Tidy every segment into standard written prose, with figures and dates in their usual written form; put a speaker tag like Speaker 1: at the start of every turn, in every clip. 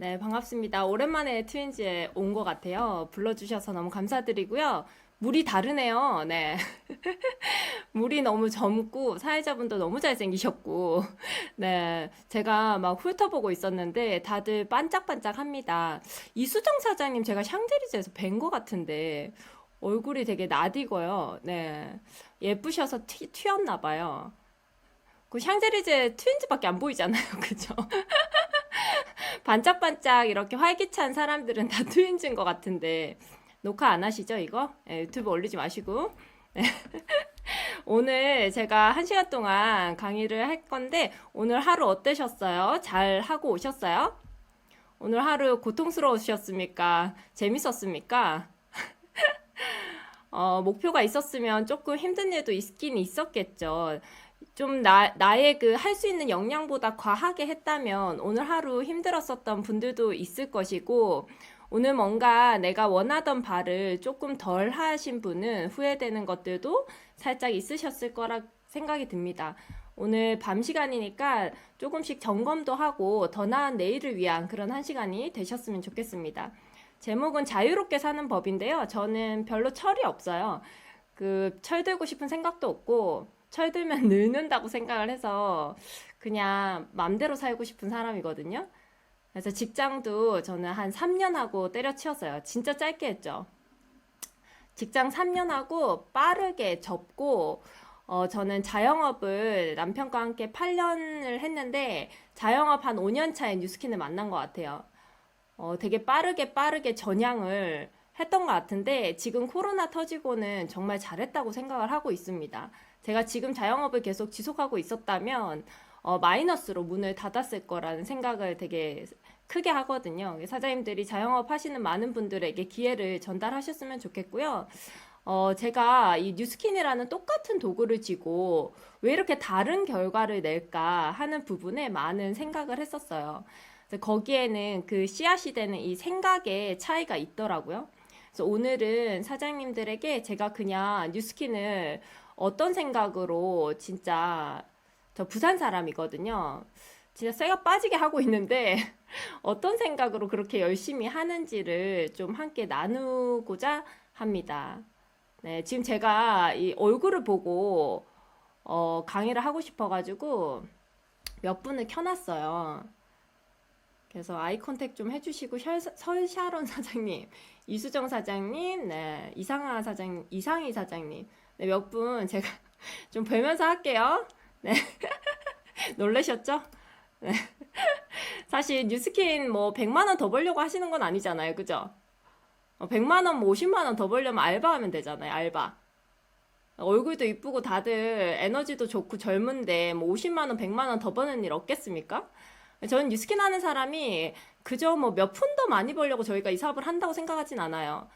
Speaker 1: 네, 반갑습니다. 오랜만에 트윈즈에 온 것 같아요. 불러주셔서 너무 감사드리고요. 물이 다르네요. 네. 물이 너무 젊고, 사회자분도 너무 잘생기셨고, 네. 제가 막 훑어보고 있었는데, 다들 반짝반짝합니다. 이수정 사장님 제가 샹제리제에서 뵌 것 같은데, 얼굴이 되게 낯익어요. 네. 예쁘셔서 튀었나 봐요. 그 샹제리제 트윈즈밖에 안 보이잖아요. 그죠? 반짝반짝 이렇게 활기찬 사람들은 다 트윈즈인 것 같은데 녹화 안 하시죠 이거? 유튜브 올리지 마시고 오늘 제가 1시간 동안 강의를 할 건데 오늘 하루 어떠셨어요? 잘 하고 오셨어요? 오늘 하루 고통스러우셨습니까? 재밌었습니까? 목표가 있었으면 조금 힘든 일도 있긴 있었겠죠. 좀 나의 그 할 수 있는 역량보다 과하게 했다면 오늘 하루 힘들었었던 분들도 있을 것이고, 오늘 뭔가 내가 원하던 바를 조금 덜 하신 분은 후회되는 것들도 살짝 있으셨을 거라 생각이 듭니다. 오늘 밤 시간이니까 조금씩 점검도 하고 더 나은 내일을 위한 그런 1시간이 되셨으면 좋겠습니다. 제목은 자유롭게 사는 법인데요. 저는 별로 철이 없어요. 철들고 싶은 생각도 없고, 철들면 늙는다고 생각을 해서 그냥 맘대로 살고 싶은 사람이거든요. 그래서 직장도 저는 한 3년 하고 때려치웠어요. 진짜 짧게 했죠. 직장 3년 하고 빠르게 접고, 저는 자영업을 남편과 함께 8년을 했는데, 자영업 한 5년 차에 뉴스킨을 만난 것 같아요. 되게 빠르게 전향을 했던 것 같은데 지금 코로나 터지고는 정말 잘했다고 생각을 하고 있습니다. 제가 지금 자영업을 계속 지속하고 있었다면 마이너스로 문을 닫았을 거라는 생각을 되게 크게 하거든요. 사장님들이 자영업 하시는 많은 분들에게 기회를 전달하셨으면 좋겠고요. 제가 이 뉴스킨이라는 똑같은 도구를 쥐고 왜 이렇게 다른 결과를 낼까 하는 부분에 많은 생각을 했었어요. 그래서 거기에는 그 씨앗이 되는 이 생각의 차이가 있더라고요. 그래서 오늘은 사장님들에게 제가 그냥 뉴스킨을 어떤 생각으로 진짜 저 부산 사람이거든요. 진짜 쇠가 빠지게 하고 있는데 어떤 생각으로 그렇게 열심히 하는지를 좀 함께 나누고자 합니다. 네, 지금 제가 이 얼굴을 보고 강의를 하고 싶어가지고 몇 분을 켜놨어요. 그래서 아이 컨택 좀 해주시고 설샤론 사장님, 이수정 사장님, 네, 이상희 사장님, 네, 몇 분 제가 좀 뵈면서 할게요. 네, 놀라셨죠? 네. 사실 뉴스킨 뭐 100만 원 더 벌려고 하시는 건 아니잖아요, 그죠? 100만 원, 뭐 50만 원 더 벌려면 알바하면 되잖아요, 알바. 얼굴도 이쁘고 다들 에너지도 좋고 젊은데 뭐 50만 원, 100만 원 더 버는 일 없겠습니까? 저는 뉴스킨 하는 사람이 그저 뭐 몇 푼 더 많이 벌려고 저희가 이 사업을 한다고 생각하진 않아요.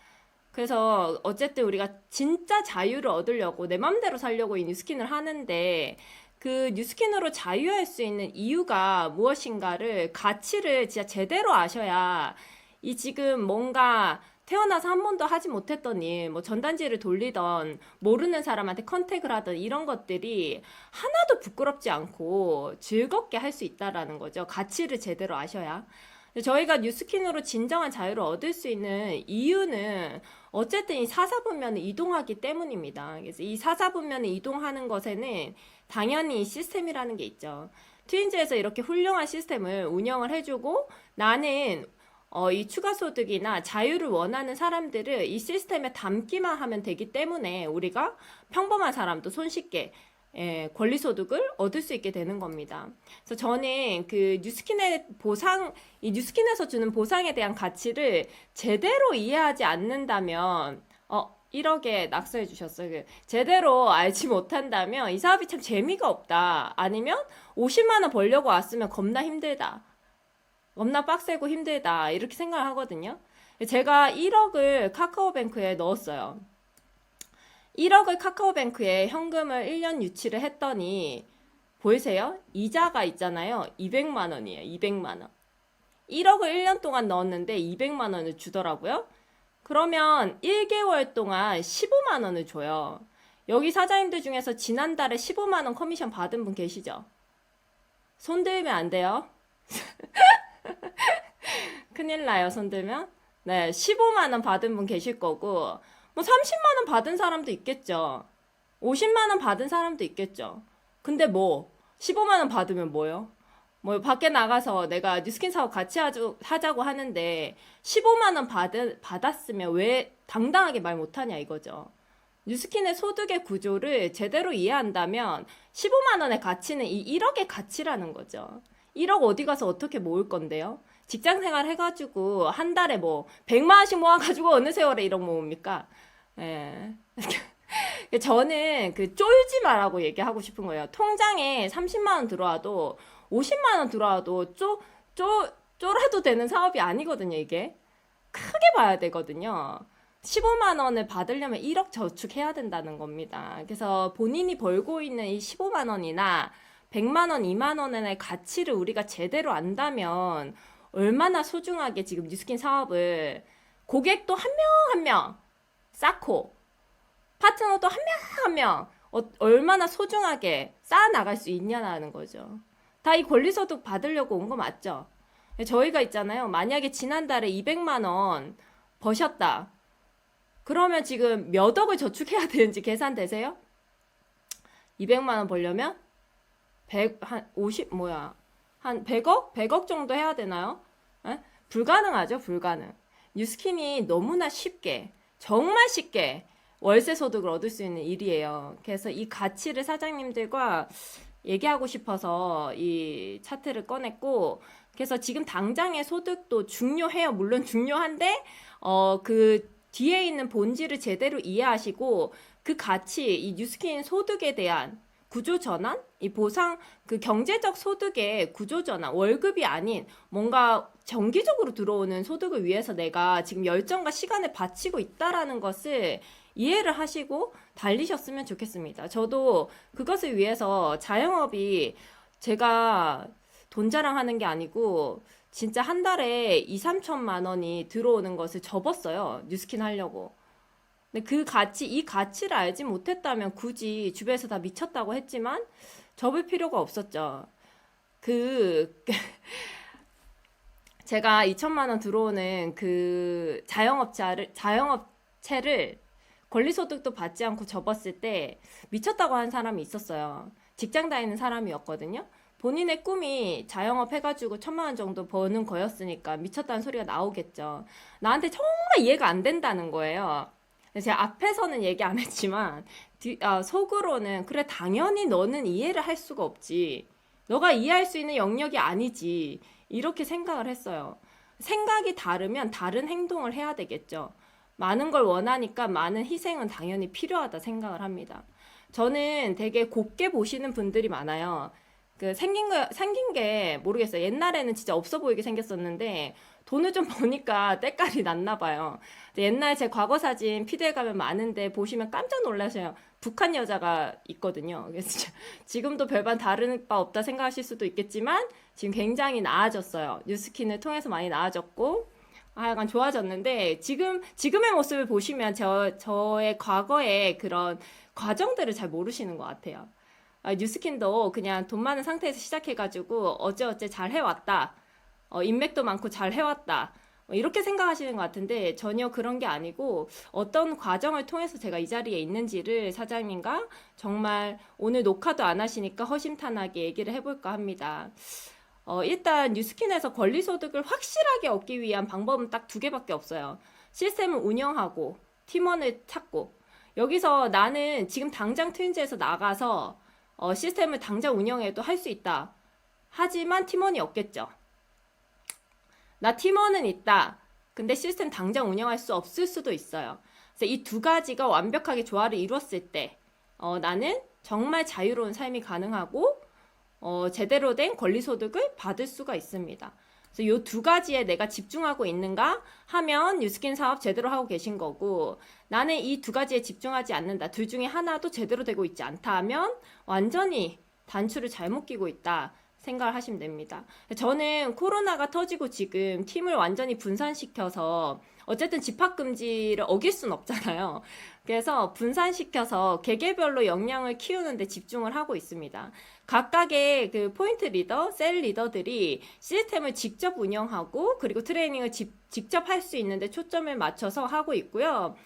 Speaker 1: 그래서 어쨌든 우리가 진짜 자유를 얻으려고 내 맘대로 살려고 이 뉴스킨을 하는데 그 뉴스킨으로 자유할 수 있는 이유가 무엇인가를 가치를 진짜 제대로 아셔야 이 지금 뭔가 태어나서 한 번도 하지 못했던 일, 뭐 전단지를 돌리던 모르는 사람한테 컨택을 하던 이런 것들이 하나도 부끄럽지 않고 즐겁게 할 수 있다라는 거죠. 가치를 제대로 아셔야. 저희가 뉴스킨으로 진정한 자유를 얻을 수 있는 이유는 어쨌든 이 사사분면을 이동하기 때문입니다. 그래서 이 사사분면을 이동하는 것에는 당연히 이 시스템이라는 게 있죠. 트윈즈에서 이렇게 훌륭한 시스템을 운영을 해주고 나는 이 추가 소득이나 자유를 원하는 사람들을 이 시스템에 담기만 하면 되기 때문에 우리가 평범한 사람도 손쉽게 권리 소득을 얻을 수 있게 되는 겁니다. 그래서 저는 그 뉴스킨의 보상, 이 뉴스킨에서 주는 보상에 대한 가치를 제대로 이해하지 않는다면, 1억에 낙서해 주셨어요. 제대로 알지 못한다면 이 사업이 참 재미가 없다. 아니면 50만 원 벌려고 왔으면 겁나 힘들다. 겁나 빡세고 힘들다. 이렇게 생각을 하거든요. 제가 1억을 카카오뱅크에 넣었어요. 1억을 카카오뱅크에 현금을 1년 유치를 했더니 보이세요? 이자가 있잖아요. 200만 원이에요. 200만 원. 1억을 1년 동안 넣었는데 200만 원을 주더라고요. 그러면 1개월 동안 15만 원을 줘요. 여기 사장님들 중에서 지난달에 15만 원 커미션 받은 분 계시죠? 손 들면 안 돼요. 큰일 나요, 손들면. 네, 15만 원 받은 분 계실 거고, 뭐 30만 원 받은 사람도 있겠죠. 50만 원 받은 사람도 있겠죠. 근데 뭐, 15만 원 받으면 뭐요? 뭐, 밖에 나가서 내가 뉴스킨 사업 같이 하자고 하는데, 15만 원 받았으면 왜 당당하게 말 못하냐 이거죠. 뉴스킨의 소득의 구조를 제대로 이해한다면 15만 원의 가치는 이 1억의 가치라는 거죠. 1억 어디 가서 어떻게 모을 건데요? 직장 생활 해가지고 한 달에 뭐 100만 원씩 모아가지고 어느 세월에 1억 모읍니까? 예. 저는 그 쫄지 마라고 얘기하고 싶은 거예요. 통장에 30만 원 들어와도 50만 원 들어와도 쫄아도 되는 사업이 아니거든요, 이게. 크게 봐야 되거든요. 15만 원을 받으려면 1억 저축해야 된다는 겁니다. 그래서 본인이 벌고 있는 이 15만 원이나 100만 원, 2만 원의 가치를 우리가 제대로 안다면 얼마나 소중하게 지금 뉴스킨 사업을 고객도 한 명 한 명 쌓고 파트너도 한 명 한 명 얼마나 소중하게 쌓아나갈 수 있냐는 거죠. 다 이 권리소득 받으려고 온 거 맞죠? 저희가 있잖아요. 만약에 지난달에 200만 원 버셨다. 그러면 지금 몇 억을 저축해야 되는지 계산되세요? 200만 원 벌려면 100, 한 100억? 100억 정도 해야 되나요? 에? 불가능하죠, 불가능. 뉴스킨이 너무나 쉽게, 정말 쉽게 월세 소득을 얻을 수 있는 일이에요. 그래서 이 가치를 사장님들과 얘기하고 싶어서 이 차트를 꺼냈고, 그래서 지금 당장의 소득도 중요해요. 물론 중요한데, 그 뒤에 있는 본질을 제대로 이해하시고, 그 가치, 이 뉴스킨 소득에 대한 구조 전환? 이 보상, 그 경제적 소득의 구조 전환, 월급이 아닌 뭔가 정기적으로 들어오는 소득을 위해서 내가 지금 열정과 시간을 바치고 있다라는 것을 이해를 하시고 달리셨으면 좋겠습니다. 저도 그것을 위해서 자영업이 제가 돈 자랑하는 게 아니고 진짜 한 달에 2, 3천만 원이 들어오는 것을 접었어요. 뉴스킨 하려고. 근데 그 가치, 이 가치를 알지 못했다면 굳이 주변에서 다 미쳤다고 했지만 접을 필요가 없었죠. 그, 제가 2천만 원 들어오는 그 자영업체를 권리소득도 받지 않고 접었을 때 미쳤다고 한 사람이 있었어요. 직장 다니는 사람이었거든요. 본인의 꿈이 자영업 해가지고 1,000만 원 정도 버는 거였으니까 미쳤다는 소리가 나오겠죠. 나한테 정말 이해가 안 된다는 거예요. 제가 앞에서는 얘기 안 했지만 속으로는 그래 당연히 너는 이해를 할 수가 없지. 너가 이해할 수 있는 영역이 아니지. 이렇게 생각을 했어요. 생각이 다르면 다른 행동을 해야 되겠죠. 많은 걸 원하니까 많은 희생은 당연히 필요하다 생각을 합니다. 저는 되게 곱게 보시는 분들이 많아요. 그 생긴 게 모르겠어요. 옛날에는 진짜 없어 보이게 생겼었는데 돈을 좀 버니까 때깔이 났나 봐요. 옛날 제 과거 사진 피드에 가면 많은데 보시면 깜짝 놀라셔요. 북한 여자가 있거든요. 그래서 지금도 별반 다른 바 없다 생각하실 수도 있겠지만 지금 굉장히 나아졌어요. 뉴스킨을 통해서 많이 나아졌고 약간 좋아졌는데 지금의 모습을 보시면 저의 과거의 그런 과정들을 잘 모르시는 것 같아요. 뉴스킨도 그냥 돈 많은 상태에서 시작해가지고 어찌어찌 잘 해왔다. 인맥도 많고 잘 해왔다. 이렇게 생각하시는 것 같은데 전혀 그런 게 아니고 어떤 과정을 통해서 제가 이 자리에 있는지를 사장님과 정말 오늘 녹화도 안 하시니까 허심탄회하게 얘기를 해볼까 합니다. 일단 뉴스킨에서 권리소득을 확실하게 얻기 위한 방법은 딱 2개밖에 없어요. 시스템을 운영하고 팀원을 찾고 여기서 나는 지금 당장 트윈즈에서 나가서 시스템을 당장 운영해도 할 수 있다. 하지만 팀원이 없겠죠. 나 팀원은 있다. 근데 시스템 당장 운영할 수 없을 수도 있어요. 그래서 이 2가지가 완벽하게 조화를 이루었을 때 나는 정말 자유로운 삶이 가능하고 제대로 된 권리소득을 받을 수가 있습니다. 그래서 이 2가지에 내가 집중하고 있는가 하면 뉴스킨 사업 제대로 하고 계신 거고 나는 이 2가지에 집중하지 않는다. 둘 중에 하나도 제대로 되고 있지 않다 하면 완전히 단추를 잘못 끼고 있다. 생각을 하시면 됩니다. 저는 코로나가 터지고 지금 팀을 완전히 분산시켜서 어쨌든 집합금지를 어길 순 없잖아요. 그래서 분산시켜서 개개별로 역량을 키우는 데 집중을 하고 있습니다. 각각의 그 포인트 리더, 셀 리더들이 시스템을 직접 운영하고 그리고 트레이닝을 직접 할 수 있는데 초점을 맞춰서 하고 있고요.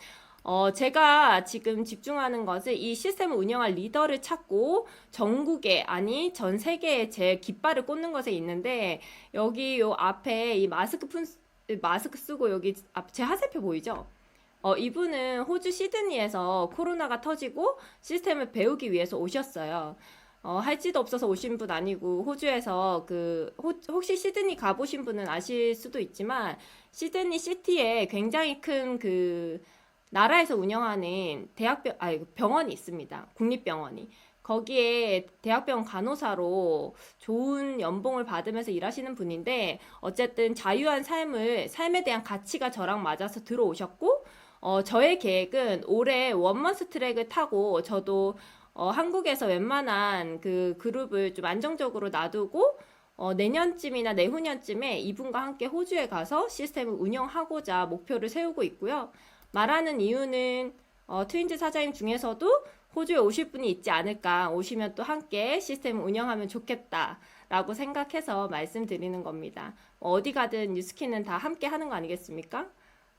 Speaker 1: 제가 지금 집중하는 것은 이 시스템을 운영할 리더를 찾고 전국에, 아니, 전 세계에 제 깃발을 꽂는 것에 있는데, 여기 요 앞에 이 마스크 쓰고 여기 제 하세표 보이죠? 이분은 호주 시드니에서 코로나가 터지고 시스템을 배우기 위해서 오셨어요. 할지도 없어서 오신 분 아니고 호주에서 혹시 시드니 가보신 분은 아실 수도 있지만 시드니 시티에 굉장히 큰 나라에서 운영하는 병원이 있습니다. 국립병원이. 거기에 대학병원 간호사로 좋은 연봉을 받으면서 일하시는 분인데 어쨌든 자유한 삶에 대한 가치가 저랑 맞아서 들어오셨고 저의 계획은 올해 원먼스 트랙을 타고 저도 한국에서 웬만한 그 그룹을 좀 안정적으로 놔두고 내년쯤이나 내후년쯤에 이분과 함께 호주에 가서 시스템을 운영하고자 목표를 세우고 있고요. 말하는 이유는 트윈즈 사장님 중에서도 호주에 오실 분이 있지 않을까, 오시면 또 함께 시스템을 운영하면 좋겠다 라고 생각해서 말씀드리는 겁니다. 어디 가든 뉴스키는 다 함께 하는 거 아니겠습니까?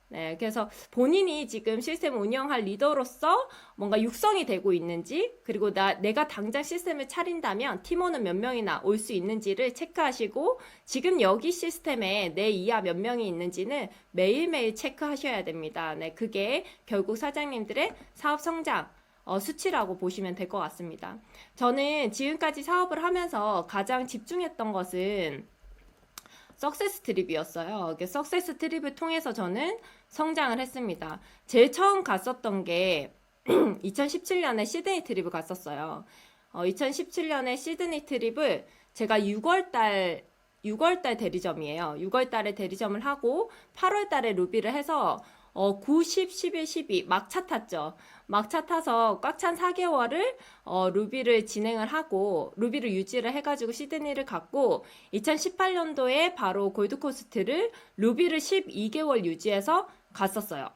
Speaker 1: 네, 그래서 본인이 지금 시스템 운영할 리더로서 뭔가 육성이 되고 있는지, 그리고 내가 당장 시스템을 차린다면 팀원은 몇 명이나 올 수 있는지를 체크하시고, 지금 여기 시스템에 내 이하 몇 명이 있는지는 매일매일 체크하셔야 됩니다. 네, 그게 결국 사장님들의 사업 성장, 수치라고 보시면 될 것 같습니다. 저는 지금까지 사업을 하면서 가장 집중했던 것은 석세스 트립이었어요. 석세스 트립을 통해서 저는 성장을 했습니다. 제일 처음 갔었던 게 2017년에 시드니 트립을 갔었어요. 2017년에 시드니 트립을 제가 6월달 대리점이에요. 6월달에 대리점을 하고 8월달에 루비를 해서 9, 10, 11, 12 막차 탔죠. 막차 타서 꽉 찬 4개월을 루비를 진행을 하고 루비를 유지를 해가지고 시드니를 갔고 2018년도에 바로 골드코스트를 루비를 12개월 유지해서 갔었어요.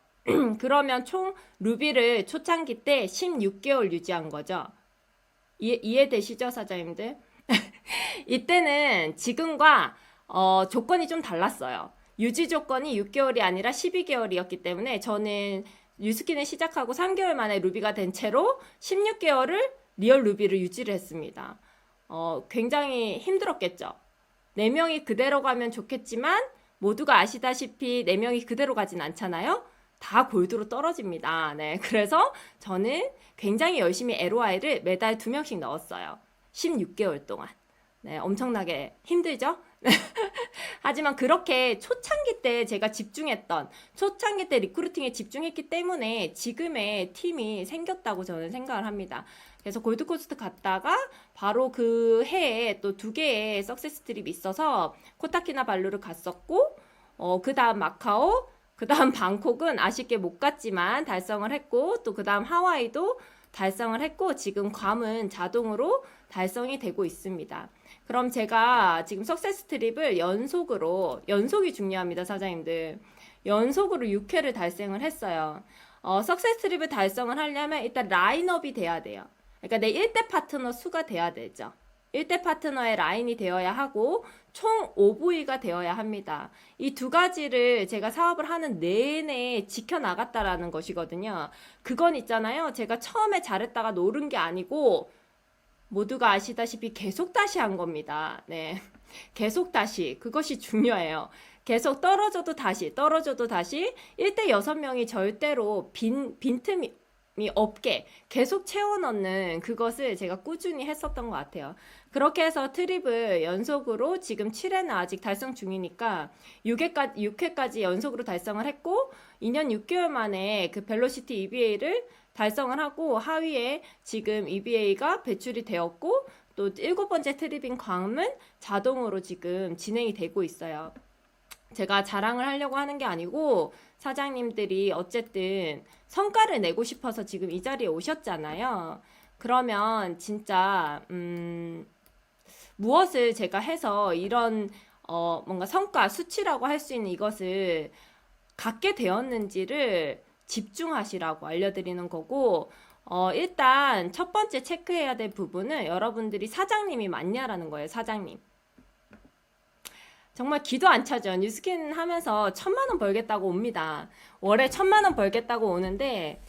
Speaker 1: 그러면 총 루비를 초창기 때 16개월 유지한 거죠. 이해되시죠, 사장님들? 이때는 지금과 조건이 좀 달랐어요. 유지 조건이 6개월이 아니라 12개월이었기 때문에 저는 뉴스킨을 시작하고 3개월 만에 루비가 된 채로 16개월을 리얼 루비를 유지를 했습니다. 굉장히 힘들었겠죠. 4명이 그대로 가면 좋겠지만 모두가 아시다시피 4명이 그대로 가진 않잖아요. 다 골드로 떨어집니다. 네, 그래서 저는 굉장히 열심히 LOI를 매달 2명씩 넣었어요. 16개월 동안. 네, 엄청나게 힘들죠? 하지만 그렇게 초창기 때 제가 초창기 때 리크루팅에 집중했기 때문에 지금의 팀이 생겼다고 저는 생각을 합니다. 그래서 골드코스트 갔다가 바로 그 해에 또 2개의 석세스 트립이 있어서 코타키나발루를 갔었고, 그 다음 마카오, 그 다음 방콕은 아쉽게 못 갔지만 달성을 했고, 또 그 다음 하와이도 달성을 했고, 지금 괌은 자동으로 달성이 되고 있습니다. 그럼 제가 지금 석세스 트립을 연속이 중요합니다, 사장님들. 연속으로 6회를 달성을 했어요. 석세스 트립을 달성을 하려면 일단 라인업이 돼야 돼요. 그러니까 내 1대 파트너 수가 돼야 되죠. 1대 파트너의 라인이 되어야 하고 총 OV가 되어야 합니다. 이 2가지를 제가 사업을 하는 내내 지켜나갔다라는 것이거든요. 그건 있잖아요. 제가 처음에 잘했다가 노른 게 아니고 모두가 아시다시피 계속 다시 한 겁니다. 네. 계속 다시. 그것이 중요해요. 계속 떨어져도 다시 1대 6명이 절대로 빈틈이 없게 계속 채워 넣는 그것을 제가 꾸준히 했었던 것 같아요. 그렇게 해서 트립을 연속으로 지금 7회는 아직 달성 중이니까 6회까지 연속으로 달성을 했고 2년 6개월 만에 그 벨로시티 EBA를 달성을 하고 하위에 지금 EBA가 배출이 되었고 또 7번째 트립인 괌은 자동으로 지금 진행이 되고 있어요. 제가 자랑을 하려고 하는 게 아니고 사장님들이 어쨌든 성과를 내고 싶어서 지금 이 자리에 오셨잖아요. 그러면 진짜 무엇을 제가 해서 이런 뭔가 성과 수치라고 할 수 있는 이것을 갖게 되었는지를 집중하시라고 알려드리는 거고, 일단 첫 번째 체크해야 될 부분은 여러분들이 사장님이 맞냐라는 거예요. 사장님. 정말 기도 안 차죠. 뉴스킨 하면서 1,000만 원 벌겠다고 옵니다. 월에 1,000만 원 벌겠다고 오는데,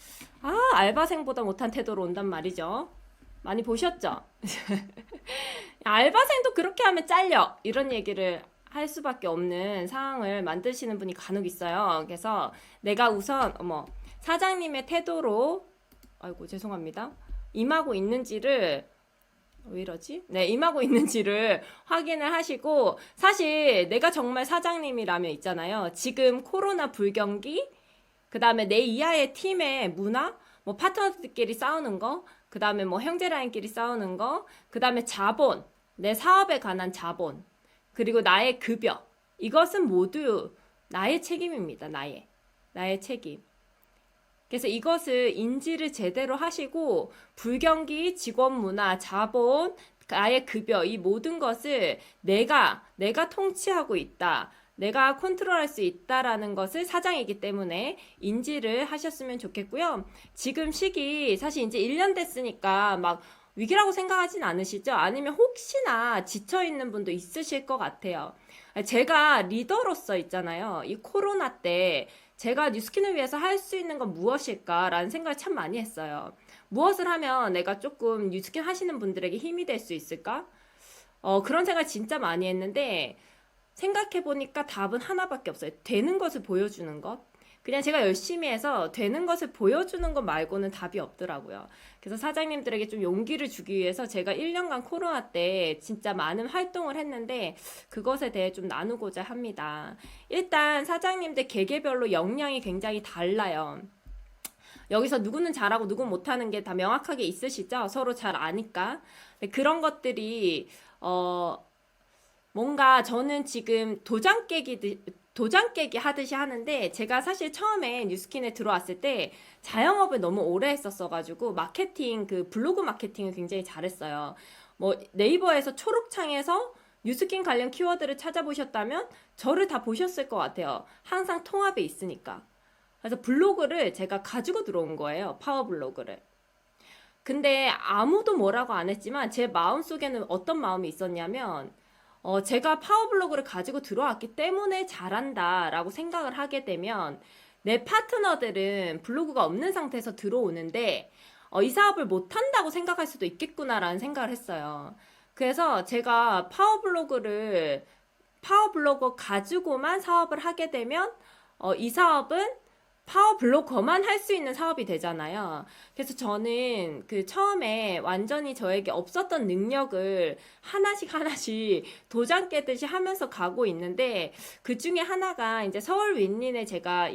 Speaker 1: 알바생보다 못한 태도로 온단 말이죠. 많이 보셨죠? 알바생도 그렇게 하면 잘려. 이런 얘기를 할 수밖에 없는 상황을 만드시는 분이 간혹 있어요. 그래서 내가 우선, 사장님의 태도로, 아이고, 죄송합니다. 임하고 있는지를, 왜 이러지? 네, 임하고 있는지를 확인을 하시고, 사실 내가 정말 사장님이라면 있잖아요. 지금 코로나 불경기, 그 다음에 내 이하의 팀의 문화, 뭐 파트너들끼리 싸우는 거, 그 다음에 뭐 형제라인끼리 싸우는 거, 그 다음에 자본, 내 사업에 관한 자본, 그리고 나의 급여. 이것은 모두 나의 책임입니다. 나의 책임. 그래서 이것을 인지를 제대로 하시고 불경기, 직원 문화, 자본, 나의 급여 이 모든 것을 내가 통치하고 있다. 내가 컨트롤할 수 있다라는 것을 사장이기 때문에 인지를 하셨으면 좋겠고요. 지금 시기 사실 이제 1년 됐으니까 막 위기라고 생각하진 않으시죠? 아니면 혹시나 지쳐있는 분도 있으실 것 같아요. 제가 리더로서 있잖아요. 이 코로나 때 제가 뉴스킨을 위해서 할 수 있는 건 무엇일까라는 생각을 참 많이 했어요. 무엇을 하면 내가 조금 뉴스킨 하시는 분들에게 힘이 될 수 있을까? 그런 생각을 진짜 많이 했는데 생각해보니까 답은 하나밖에 없어요. 되는 것을 보여주는 것. 그냥 제가 열심히 해서 되는 것을 보여주는 것 말고는 답이 없더라고요. 그래서 사장님들에게 좀 용기를 주기 위해서 제가 1년간 코로나 때 진짜 많은 활동을 했는데 그것에 대해 좀 나누고자 합니다. 일단 사장님들 개개별로 역량이 굉장히 달라요. 여기서 누구는 잘하고 누구는 못하는 게 다 명확하게 있으시죠? 서로 잘 아니까. 그런 것들이 뭔가 저는 지금 도장 깨기 하듯이 하는데 제가 사실 처음에 뉴스킨에 들어왔을 때 자영업을 너무 오래 했었어가지고 마케팅, 그 블로그 마케팅을 굉장히 잘했어요. 뭐 네이버에서 초록창에서 뉴스킨 관련 키워드를 찾아보셨다면 저를 다 보셨을 것 같아요. 항상 통합에 있으니까. 그래서 블로그를 제가 가지고 들어온 거예요. 파워 블로그를. 근데 아무도 뭐라고 안 했지만 제 마음속에는 어떤 마음이 있었냐면 제가 파워블로그를 가지고 들어왔기 때문에 잘한다라고 생각을 하게 되면 내 파트너들은 블로그가 없는 상태에서 들어오는데 이 사업을 못한다고 생각할 수도 있겠구나라는 생각을 했어요. 그래서 제가 파워블로거 가지고만 사업을 하게 되면 이 사업은 파워블로거만 할 수 있는 사업이 되잖아요. 그래서 저는 그 처음에 완전히 저에게 없었던 능력을 하나씩 도장 깨듯이 하면서 가고 있는데 그 중에 하나가 이제 서울 윈린에 제가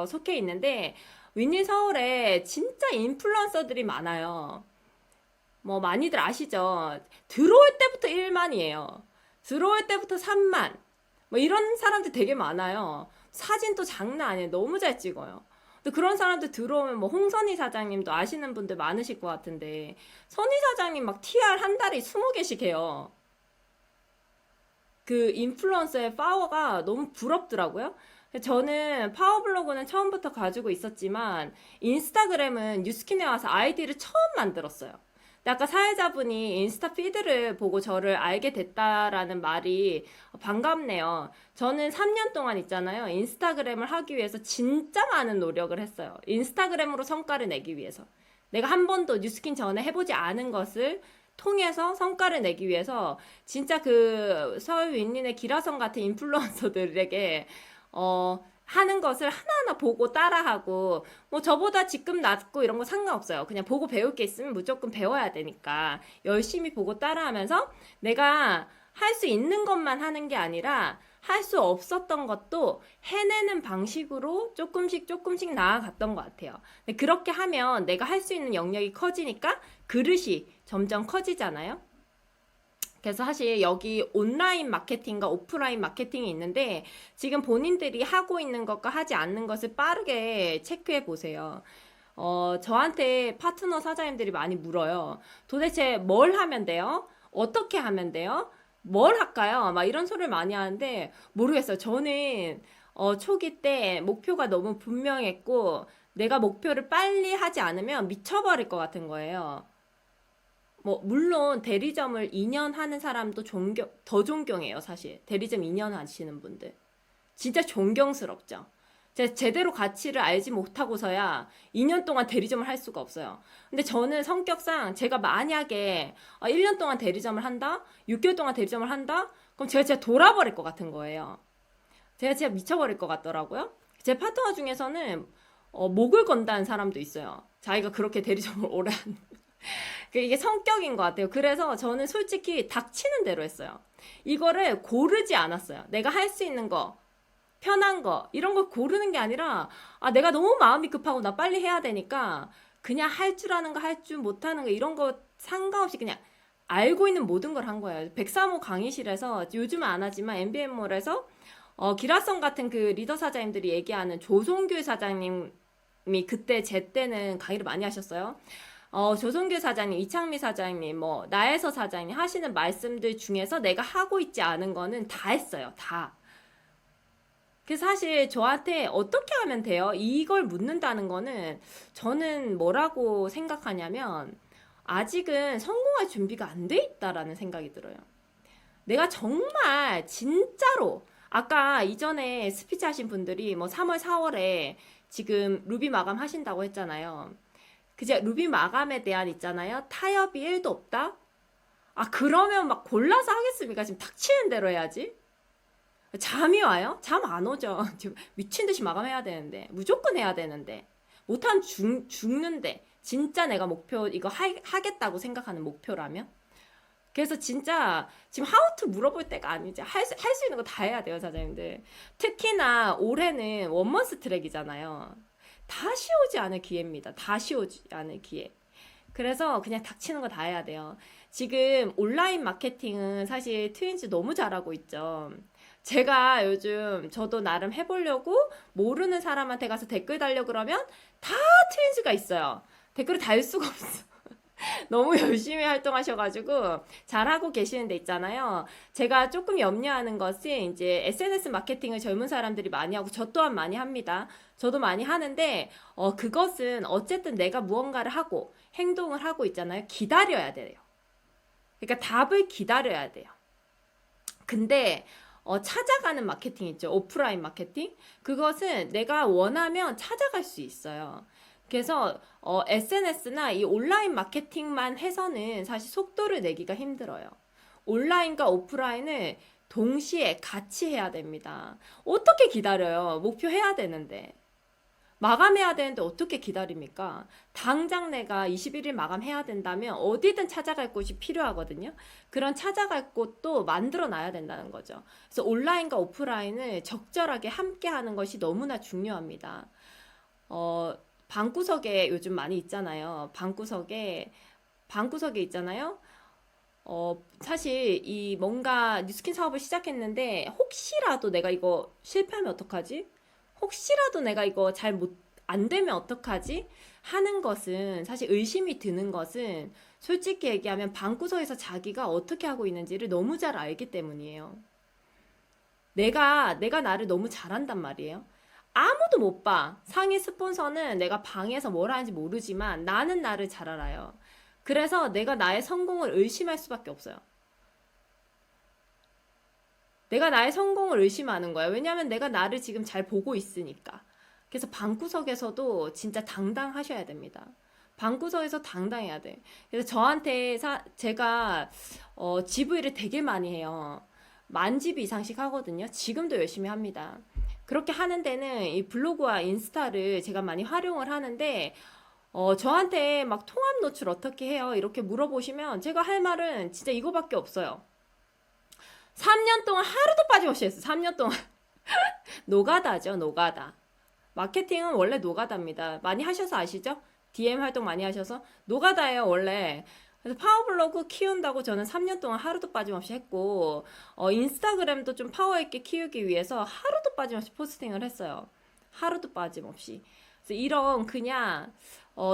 Speaker 1: 속해 있는데 윈린 서울에 진짜 인플루언서들이 많아요. 뭐 많이들 아시죠? 들어올 때부터 1만이에요. 들어올 때부터 3만. 뭐 이런 사람들 되게 많아요. 사진도 장난 아니에요. 너무 잘 찍어요. 근데 그런 사람들 들어오면 뭐 홍선희 사장님도 아시는 분들 많으실 것 같은데 선희 사장님 막 TR 한 달에 20개씩 해요. 그 인플루언서의 파워가 너무 부럽더라고요. 저는 파워블로그는 처음부터 가지고 있었지만 인스타그램은 뉴스킨에 와서 아이디를 처음 만들었어요. 근데 아까 사회자분이 인스타 피드를 보고 저를 알게 됐다라는 말이 반갑네요. 저는 3년 동안 있잖아요. 인스타그램을 하기 위해서 진짜 많은 노력을 했어요. 인스타그램으로 성과를 내기 위해서. 내가 한 번도 뉴스킨 전에 해보지 않은 것을 통해서 성과를 내기 위해서 진짜 그 서울 윈린의 기라성 같은 인플루언서들에게 하는 것을 하나하나 보고 따라하고 뭐 저보다 직급 낮고 이런 거 상관없어요. 그냥 보고 배울 게 있으면 무조건 배워야 되니까 열심히 보고 따라하면서 내가 할 수 있는 것만 하는 게 아니라 할 수 없었던 것도 해내는 방식으로 조금씩 나아갔던 것 같아요. 근데 그렇게 하면 내가 할 수 있는 영역이 커지니까 그릇이 점점 커지잖아요. 그래서 사실 여기 온라인 마케팅과 오프라인 마케팅이 있는데 지금 본인들이 하고 있는 것과 하지 않는 것을 빠르게 체크해 보세요. 저한테 파트너 사장님들이 많이 물어요. 도대체 뭘 하면 돼요? 어떻게 하면 돼요? 뭘 할까요? 막 이런 소리를 많이 하는데 모르겠어요. 저는 초기 때 목표가 너무 분명했고 내가 목표를 빨리 하지 않으면 미쳐버릴 것 같은 거예요. 뭐 물론 대리점을 2년 하는 사람도 더 존경해요. 사실 대리점 2년 하시는 분들 진짜 존경스럽죠. 제대로 가치를 알지 못하고서야 2년 동안 대리점을 할 수가 없어요. 근데 저는 성격상 제가 만약에 1년 동안 대리점을 한다? 6개월 동안 대리점을 한다? 그럼 제가 진짜 돌아버릴 것 같은 거예요. 제가 진짜 미쳐버릴 것 같더라고요. 제 파트너 중에서는 목을 건다는 사람도 있어요. 자기가 그렇게 대리점을 오래 한. 이게 성격인 것 같아요. 그래서 저는 솔직히 닥치는 대로 했어요. 이거를 고르지 않았어요. 내가 할 수 있는 거, 편한 거, 이런 걸 고르는 게 아니라, 내가 너무 마음이 급하고 나 빨리 해야 되니까, 그냥 할 줄 아는 거, 할 줄 못하는 거, 이런 거 상관없이 그냥 알고 있는 모든 걸 한 거예요. 103호 강의실에서, 요즘은 안 하지만 MBM몰에서, 기라성 같은 그 리더 사장님들이 얘기하는 조성규 사장님이 그때 제 때는 강의를 많이 하셨어요. 조성규 사장님, 이창미 사장님, 뭐, 나혜서 사장님 하시는 말씀들 중에서 내가 하고 있지 않은 거는 다 했어요. 다. 그래서 사실 저한테 어떻게 하면 돼요? 이걸 묻는다는 거는 저는 뭐라고 생각하냐면 아직은 성공할 준비가 안 돼 있다라는 생각이 들어요. 내가 정말 진짜로 아까 이전에 스피치 하신 분들이 뭐 3월, 4월에 지금 루비 마감 하신다고 했잖아요. 그제 루비 마감에 대한 있잖아요. 타협이 1도 없다? 그러면 막 골라서 하겠습니까? 지금 닥치는 대로 해야지. 잠이 와요? 잠 안 오죠. 지금 미친 듯이 마감해야 되는데. 무조건 해야 되는데. 못하면 죽는데. 진짜 내가 목표, 이거 하겠다고 생각하는 목표라면? 그래서 진짜 지금 하우투 물어볼 때가 아니지. 할 수 있는 거 다 해야 돼요, 사장님들. 특히나 올해는 원먼스 트랙이잖아요. 다시 오지 않을 기회입니다. 다시 오지 않을 기회. 그래서 그냥 닥치는 거 다 해야 돼요. 지금 온라인 마케팅은 사실 트윈즈 너무 잘하고 있죠. 제가 요즘 저도 나름 해보려고 모르는 사람한테 가서 댓글 달려 그러면 다 트윈즈가 있어요. 댓글을 달 수가 없어. 너무 열심히 활동하셔가지고 잘하고 계시는 데 있잖아요. 제가 조금 염려하는 것은 이제 SNS 마케팅을 젊은 사람들이 많이 하고 저 또한 많이 합니다. 저도 많이 하는데 그것은 어쨌든 내가 무언가를 하고 행동을 하고 있잖아요. 기다려야 돼요. 그러니까 답을 기다려야 돼요. 근데 찾아가는 마케팅 있죠. 오프라인 마케팅. 그것은 내가 원하면 찾아갈 수 있어요. 그래서 SNS나 이 온라인 마케팅만 해서는 사실 속도를 내기가 힘들어요. 온라인과 오프라인을 동시에 같이 해야 됩니다. 어떻게 기다려요? 목표해야 되는데. 마감해야 되는데 어떻게 기다립니까? 당장 내가 21일 마감해야 된다면 어디든 찾아갈 곳이 필요하거든요. 그런 찾아갈 곳도 만들어 놔야 된다는 거죠. 그래서 온라인과 오프라인을 적절하게 함께 하는 것이 너무나 중요합니다. 방구석에 요즘 많이 있잖아요. 방구석에 있잖아요. 사실 이 뭔가 뉴스킨 사업을 시작했는데 혹시라도 내가 이거 실패하면 어떡하지? 혹시라도 내가 이거 안 되면 어떡하지? 하는 것은 사실 의심이 드는 것은 솔직히 얘기하면 방구석에서 자기가 어떻게 하고 있는지를 너무 잘 알기 때문이에요. 내가 나를 너무 잘한단 말이에요. 아무도 못 봐. 상위 스폰서는 내가 방에서 뭘 하는지 모르지만 나는 나를 잘 알아요. 그래서 내가 나의 성공을 의심할 수밖에 없어요. 내가 나의 성공을 의심하는 거야. 왜냐하면 내가 나를 지금 잘 보고 있으니까. 그래서 방구석에서도 진짜 당당하셔야 됩니다. 방구석에서 당당해야 돼. 그래서 저한테 제가 GV를 되게 많이 해요. 10,000GB 이상씩 하거든요. 지금도 열심히 합니다. 그렇게 하는 데는 이 블로그와 인스타를 제가 많이 활용을 하는데 저한테 막 통합 노출 어떻게 해요? 이렇게 물어보시면 제가 할 말은 진짜 이거밖에 없어요. 3년 동안 하루도 빠짐없이 했어요. 3년 동안. 노가다죠, 노가다. 마케팅은 원래 노가다입니다. 많이 하셔서 아시죠? DM 활동 많이 하셔서 노가다예요, 원래. 그래서 파워블로그 키운다고 저는 3년 동안 하루도 빠짐없이 했고 인스타그램도 좀 파워 있게 키우기 위해서 하루도 빠짐없이 포스팅을 했어요. 하루도 빠짐없이. 그래서 이런 그냥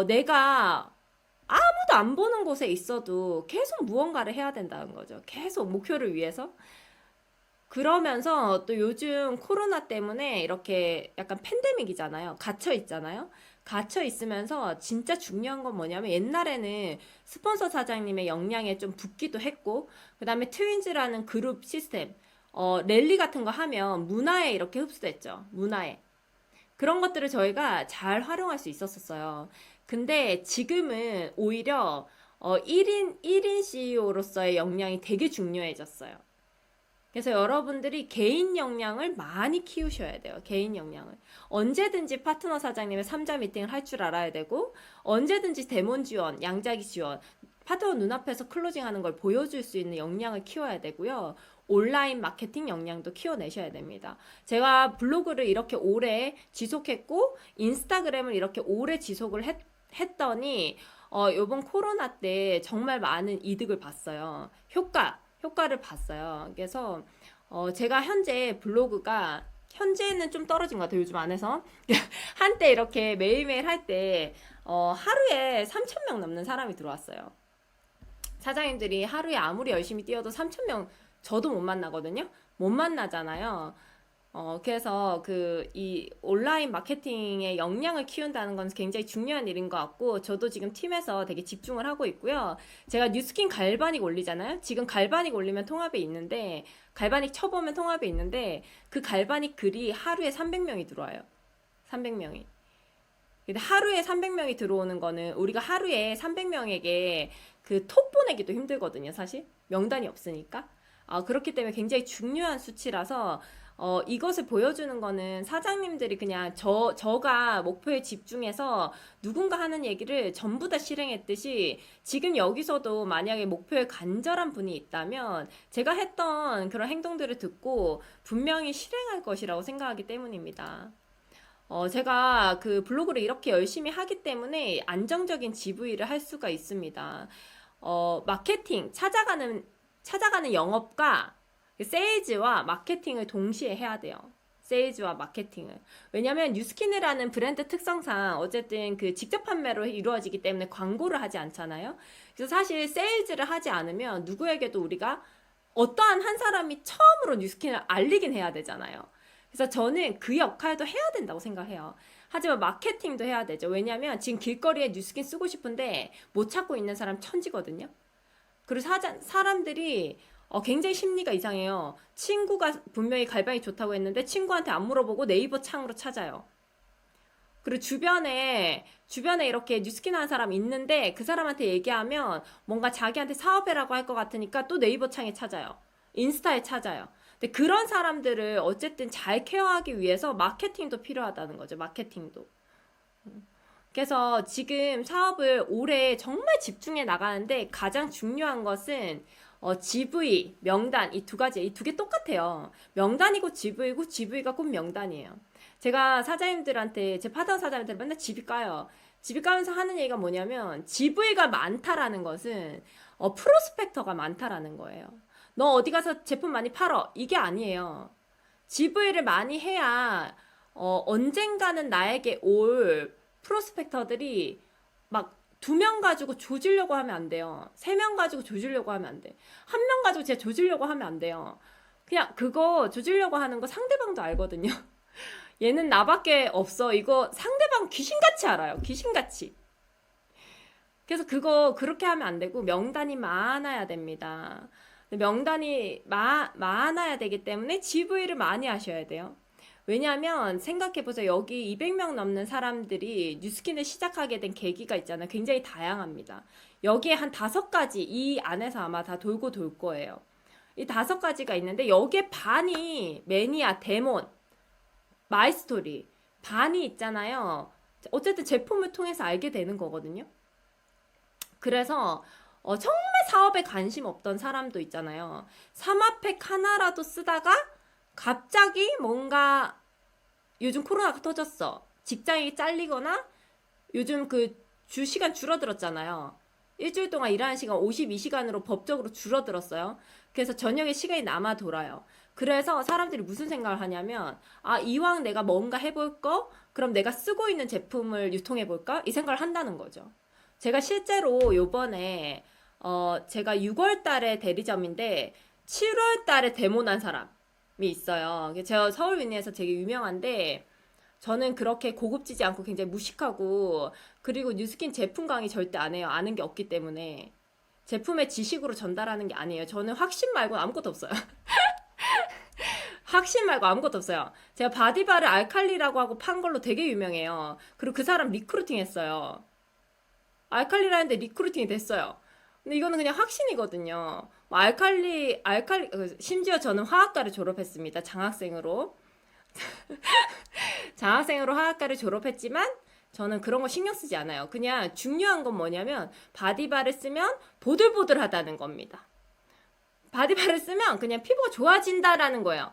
Speaker 1: 내가 아무도 안 보는 곳에 있어도 계속 무언가를 해야 된다는 거죠. 계속 목표를 위해서. 그러면서 또 요즘 코로나 때문에 이렇게 약간 팬데믹이잖아요. 갇혀 있잖아요. 갇혀 있으면서 진짜 중요한 건 뭐냐면 옛날에는 스폰서 사장님의 역량에 좀 붙기도 했고, 그 다음에 트윈즈라는 그룹 시스템, 랠리 같은 거 하면 문화에 이렇게 흡수됐죠. 문화에. 그런 것들을 저희가 잘 활용할 수 있었어요. 근데 지금은 오히려 1인 CEO로서의 역량이 되게 중요해졌어요. 그래서 여러분들이 개인 역량을 많이 키우셔야 돼요. 개인 역량을. 언제든지 파트너 사장님의 3자 미팅을 할 줄 알아야 되고, 언제든지 데몬 지원, 양자기 지원, 파트너 눈앞에서 클로징 하는 걸 보여줄 수 있는 역량을 키워야 되고요. 온라인 마케팅 역량도 키워내셔야 됩니다. 제가 블로그를 이렇게 오래 지속했고, 인스타그램을 이렇게 오래 지속을 했더니, 요번 코로나 때 정말 많은 이득을 봤어요. 효과를 봤어요. 그래서 제가 현재 블로그가 현재는 좀 떨어진 것 같아요. 요즘 안에서 한때 이렇게 매일매일 할 때 하루에 3,000명 넘는 사람이 들어왔어요. 사장님들이 하루에 아무리 열심히 뛰어도 3,000명 저도 못 만나거든요. 못 만나잖아요. 그래서 이 온라인 마케팅의 역량을 키운다는 건 굉장히 중요한 일인 것 같고, 저도 지금 팀에서 되게 집중을 하고 있고요. 제가 뉴스킨 갈바닉 올리잖아요. 지금 갈바닉 올리면 통합에 있는데, 갈바닉 쳐보면 통합에 있는데, 그 갈바닉 글이 하루에 300명이 들어와요. 300명이. 근데 하루에 300명이 들어오는 거는 우리가 하루에 300명에게 그 톡 보내기도 힘들거든요, 사실. 명단이 없으니까. 그렇기 때문에 굉장히 중요한 수치라서 이것을 보여주는 거는 사장님들이 그냥 저가 목표에 집중해서 누군가 하는 얘기를 전부 다 실행했듯이 지금 여기서도 만약에 목표에 간절한 분이 있다면 제가 했던 그런 행동들을 듣고 분명히 실행할 것이라고 생각하기 때문입니다. 제가 그 블로그를 이렇게 열심히 하기 때문에 안정적인 GV를 할 수가 있습니다. 마케팅, 찾아가는 영업과 세일즈와 마케팅을 동시에 해야 돼요. 세일즈와 마케팅을. 왜냐면 뉴스킨이라는 브랜드 특성상 어쨌든 그 직접 판매로 이루어지기 때문에 광고를 하지 않잖아요. 그래서 사실 세일즈를 하지 않으면 누구에게도 우리가 어떠한 한 사람이 처음으로 뉴스킨을 알리긴 해야 되잖아요. 그래서 저는 그 역할도 해야 된다고 생각해요. 하지만 마케팅도 해야 되죠. 왜냐면 지금 길거리에 뉴스킨 쓰고 싶은데 못 찾고 있는 사람 천지거든요. 그리고 사람들이 굉장히 심리가 이상해요. 친구가 분명히 갈방이 좋다고 했는데 친구한테 안 물어보고 네이버 창으로 찾아요. 그리고 주변에 이렇게 뉴스킨 하는 사람 있는데 그 사람한테 얘기하면 뭔가 자기한테 사업해라고 할 것 같으니까 또 네이버 창에 찾아요. 인스타에 찾아요. 근데 그런 사람들을 어쨌든 잘 케어하기 위해서 마케팅도 필요하다는 거죠. 마케팅도. 그래서 지금 사업을 올해 정말 집중해 나가는데 가장 중요한 것은 GV, 명단 이 두 가지, 이 두 개 똑같아요. 명단이고 GV고 GV가 꼭 명단이에요. 제가 사장님들한테 제 파트너 사장님들 맨날 GV 까요. GV 까면서 하는 얘기가 뭐냐면 GV가 많다라는 것은 프로스펙터가 많다라는 거예요. 너 어디 가서 제품 많이 팔어. 이게 아니에요. GV를 많이 해야 언젠가는 나에게 올 프로스펙터들이 막 2명 가지고 조지려고 하면 안 돼요. 3명 가지고 조지려고 하면 안 돼. 1명 가지고 제가 조지려고 하면 안 돼요. 그냥 그거 조지려고 하는 거 상대방도 알거든요. 얘는 나밖에 없어. 이거 상대방 귀신같이 알아요. 귀신같이. 그래서 그거 그렇게 하면 안 되고 명단이 많아야 됩니다. 명단이 많아야 되기 때문에 GV를 많이 하셔야 돼요. 왜냐하면 생각해보세요. 여기 200명 넘는 사람들이 뉴스킨을 시작하게 된 계기가 있잖아요. 굉장히 다양합니다. 여기에 한 5가지 이 안에서 아마 다 돌고 돌 거예요. 이 5가지가 있는데 여기에 반이 매니아, 데몬, 마이스토리 반이 있잖아요. 어쨌든 제품을 통해서 알게 되는 거거든요. 그래서 정말 사업에 관심 없던 사람도 있잖아요. 사마팩 하나라도 쓰다가 갑자기 뭔가 요즘 코로나가 터졌어. 직장이 잘리거나 요즘 그 주 시간 줄어들었잖아요. 일주일 동안 일하는 시간 52시간으로 법적으로 줄어들었어요. 그래서 저녁에 시간이 남아 돌아요. 그래서 사람들이 무슨 생각을 하냐면 이왕 내가 뭔가 해볼 거? 그럼 내가 쓰고 있는 제품을 유통해볼까? 이 생각을 한다는 거죠. 제가 실제로 요번에 제가 6월 달에 대리점인데 7월 달에 데모난 사람 있어요. 제가 서울 윈니에서 되게 유명한데 저는 그렇게 고급지지 않고 굉장히 무식하고 그리고 뉴스킨 제품 강의 절대 안 해요. 아는 게 없기 때문에. 제품의 지식으로 전달하는 게 아니에요. 저는 확신 말고 아무것도 없어요. 확신 말고 아무것도 없어요. 제가 바디바를 알칼리라고 하고 판 걸로 되게 유명해요. 그리고 그 사람 리크루팅 했어요. 알칼리라는데 리크루팅이 됐어요. 근데 이거는 그냥 확신이거든요. 뭐 심지어 저는 화학과를 졸업했습니다. 장학생으로. 장학생으로 화학과를 졸업했지만 저는 그런 거 신경 쓰지 않아요. 그냥 중요한 건 뭐냐면 바디바를 쓰면 보들보들하다는 겁니다. 바디바를 쓰면 그냥 피부가 좋아진다라는 거예요.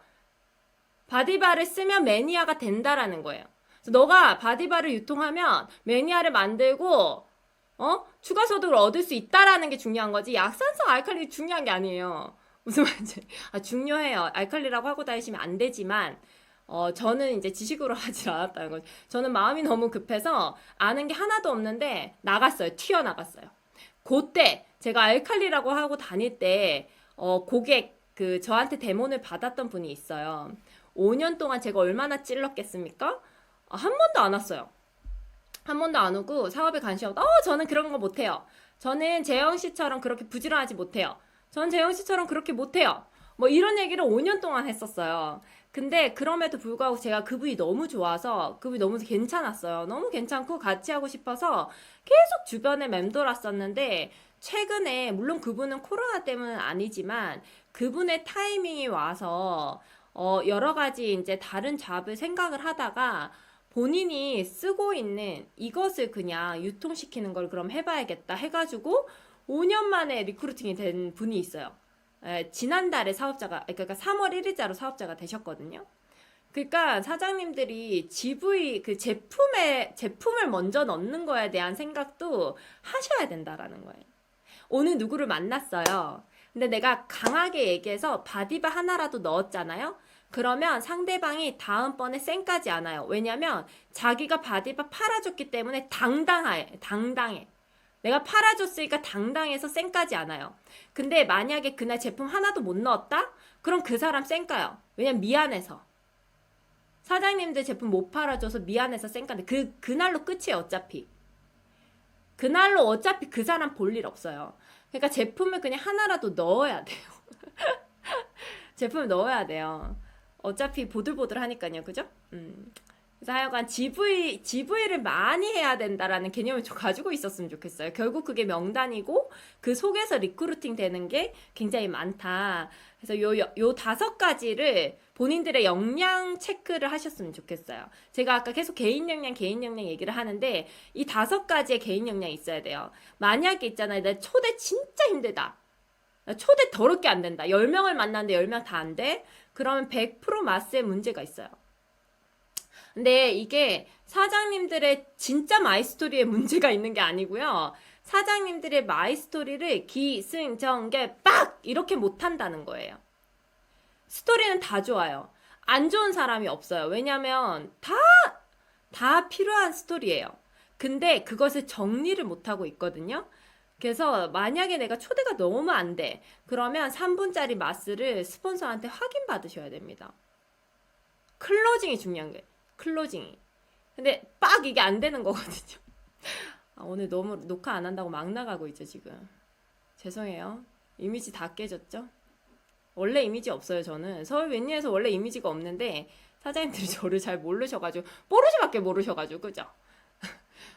Speaker 1: 바디바를 쓰면 매니아가 된다라는 거예요. 그래서 너가 바디바를 유통하면 매니아를 만들고 추가 소득을 얻을 수 있다라는 게 중요한 거지. 약산성 알칼리 중요한 게 아니에요. 무슨 말인지. 중요해요. 알칼리라고 하고 다니시면 안 되지만 저는 이제 지식으로 하지 않았다는 거죠. 저는 마음이 너무 급해서 아는 게 하나도 없는데 나갔어요. 튀어나갔어요. 그때 제가 알칼리라고 하고 다닐 때 고객 저한테 데모를 받았던 분이 있어요. 5년 동안 제가 얼마나 찔렀겠습니까? 한 번도 안 왔어요. 한 번도 안 오고 사업에 관심 없고 저는 그런 거 못해요. 저는 재영 씨처럼 그렇게 부지런하지 못해요. 저는 재영 씨처럼 그렇게 못해요. 뭐 이런 얘기를 5년 동안 했었어요. 근데 그럼에도 불구하고 제가 그분이 너무 좋아서 그분이 너무 괜찮았어요. 너무 괜찮고 같이 하고 싶어서 계속 주변에 맴돌았었는데 최근에 물론 그분은 코로나 때문은 아니지만 그분의 타이밍이 와서 여러 가지 이제 다른 잡을 생각을 하다가 본인이 쓰고 있는 이것을 그냥 유통시키는 걸 그럼 해봐야겠다 해가지고 5년 만에 리크루팅이 된 분이 있어요. 지난달에 사업자가, 그러니까 3월 1일자로 사업자가 되셨거든요. 그러니까 사장님들이 GV 제품을 먼저 넣는 거에 대한 생각도 하셔야 된다라는 거예요. 오늘 누구를 만났어요. 근데 내가 강하게 얘기해서 바디바 하나라도 넣었잖아요. 그러면 상대방이 다음번에 쌩까지 않아요. 왜냐면 자기가 바디바 팔아줬기 때문에 당당해. 내가 팔아줬으니까 당당해서 쌩까지 않아요. 근데 만약에 그날 제품 하나도 못 넣었다? 그럼 그 사람 쌩까요. 왜냐면 미안해서. 사장님들 제품 못 팔아줘서 미안해서 쌩까는데 그날로 끝이에요. 어차피. 그날로 어차피 그 사람 볼 일 없어요. 그러니까 제품을 그냥 하나라도 넣어야 돼요. 제품을 넣어야 돼요. 어차피 보들보들 하니까요. 그죠? 그래서 하여간 GV를 많이 해야 된다라는 개념을 좀 가지고 있었으면 좋겠어요. 결국 그게 명단이고 그 속에서 리크루팅 되는 게 굉장히 많다. 그래서 요 5가지를 본인들의 역량 체크를 하셨으면 좋겠어요. 제가 아까 계속 개인 역량 얘기를 하는데 이 5가지의 개인 역량이 있어야 돼요. 만약에 있잖아요. 나 초대 진짜 힘들다. 나 초대 더럽게 안 된다. 10명을 만났는데 10명 다 안 돼? 그러면 100% 마스에 문제가 있어요. 근데 이게 사장님들의 진짜 마이스토리에 문제가 있는 게 아니고요. 사장님들의 마이스토리를 기승전결 빡! 이렇게 못한다는 거예요. 스토리는 다 좋아요. 안 좋은 사람이 없어요. 왜냐면 다 필요한 스토리예요. 근데 그것을 정리를 못하고 있거든요. 그래서 만약에 내가 초대가 너무 안 돼. 그러면 3분짜리 마스를 스폰서한테 확인받으셔야 됩니다. 클로징이 중요한 거예요. 클로징이. 근데 빡 이게 안 되는 거거든요. 오늘 너무 녹화 안 한다고 막 나가고 있죠 지금. 죄송해요. 이미지 다 깨졌죠? 원래 이미지 없어요 저는. 서울 웬리에서 원래 이미지가 없는데 사장님들이 저를 잘 모르셔가지고 포르쉐밖에 모르셔가지고 그죠?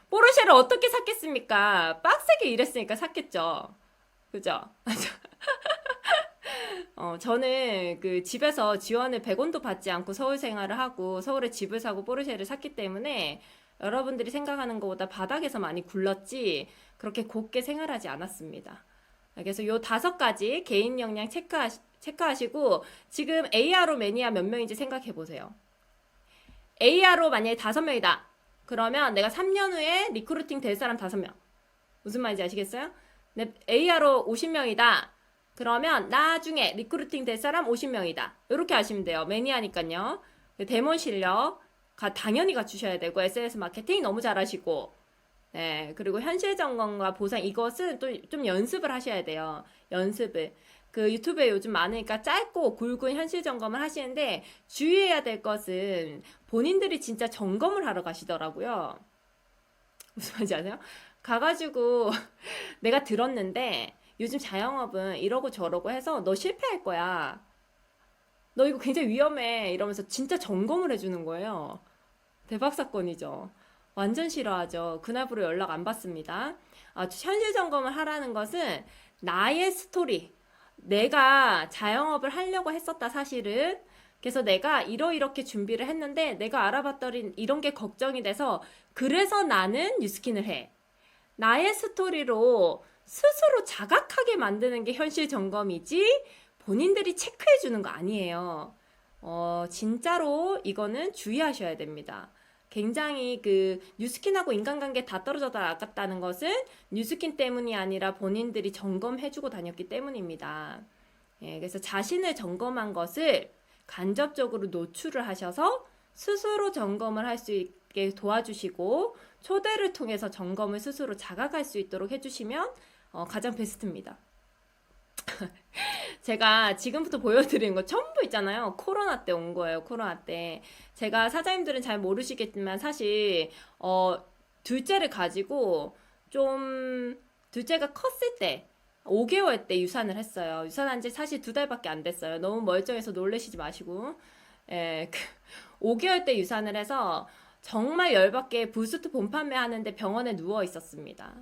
Speaker 1: 포르쉐를 어떻게 샀겠습니까? 빡세게 일했으니까 샀겠죠. 그죠? 저는 그 집에서 지원을 100원도 받지 않고 서울 생활을 하고 서울에 집을 사고 포르쉐를 샀기 때문에 여러분들이 생각하는 것보다 바닥에서 많이 굴렀지 그렇게 곱게 생활하지 않았습니다. 그래서 요 5가지 개인 역량 체크하시고 지금 ARO 매니아 몇 명인지 생각해 보세요. ARO 만약에 5명이다. 그러면 내가 3년 후에 리크루팅 될 사람 5명. 무슨 말인지 아시겠어요? ARO 50명이다. 그러면 나중에 리크루팅 될 사람 50명이다. 이렇게 하시면 돼요. 매니아니까요. 데몬 실력 당연히 갖추셔야 되고 SNS 마케팅 너무 잘하시고 네, 그리고 현실 점검과 보상 이것은 또 좀 연습을 하셔야 돼요. 연습을. 그 유튜브에 요즘 많으니까 짧고 굵은 현실 점검을 하시는데 주의해야 될 것은 본인들이 진짜 점검을 하러 가시더라고요. 무슨 말인지 아세요? 가가지고 내가 들었는데 요즘 자영업은 이러고 저러고 해서 너 실패할 거야. 너 이거 굉장히 위험해. 이러면서 진짜 점검을 해주는 거예요. 대박 사건이죠. 완전 싫어하죠. 그날부로 연락 안 받습니다. 현실 점검을 하라는 것은 나의 스토리. 내가 자영업을 하려고 했었다, 사실은. 그래서 내가 이렇게 준비를 했는데 내가 알아봤더니 이런 게 걱정이 돼서 그래서 나는 뉴스킨을 해. 나의 스토리로 스스로 자각하게 만드는 게 현실 점검이지 본인들이 체크해 주는 거 아니에요. 진짜로 이거는 주의하셔야 됩니다. 굉장히 그 뉴스킨하고 인간관계 다 떨어져다 나갔다는 것은 뉴스킨 때문이 아니라 본인들이 점검해주고 다녔기 때문입니다. 예, 그래서 자신을 점검한 것을 간접적으로 노출을 하셔서 스스로 점검을 할 수 있게 도와주시고 초대를 통해서 점검을 스스로 자각할 수 있도록 해주시면 가장 베스트입니다. 제가 지금부터 보여드리는 거 전부 있잖아요. 코로나 때 온 거예요. 코로나 때. 제가 사장님들은 잘 모르시겠지만 사실 둘째를 가지고 좀 둘째가 컸을 때 5개월 때 유산을 했어요. 유산한 지 사실 2달밖에 안 됐어요. 너무 멀쩡해서 놀라시지 마시고. 예, 5개월 때 유산을 해서 정말 열받게 부스트 본판매 하는데 병원에 누워 있었습니다.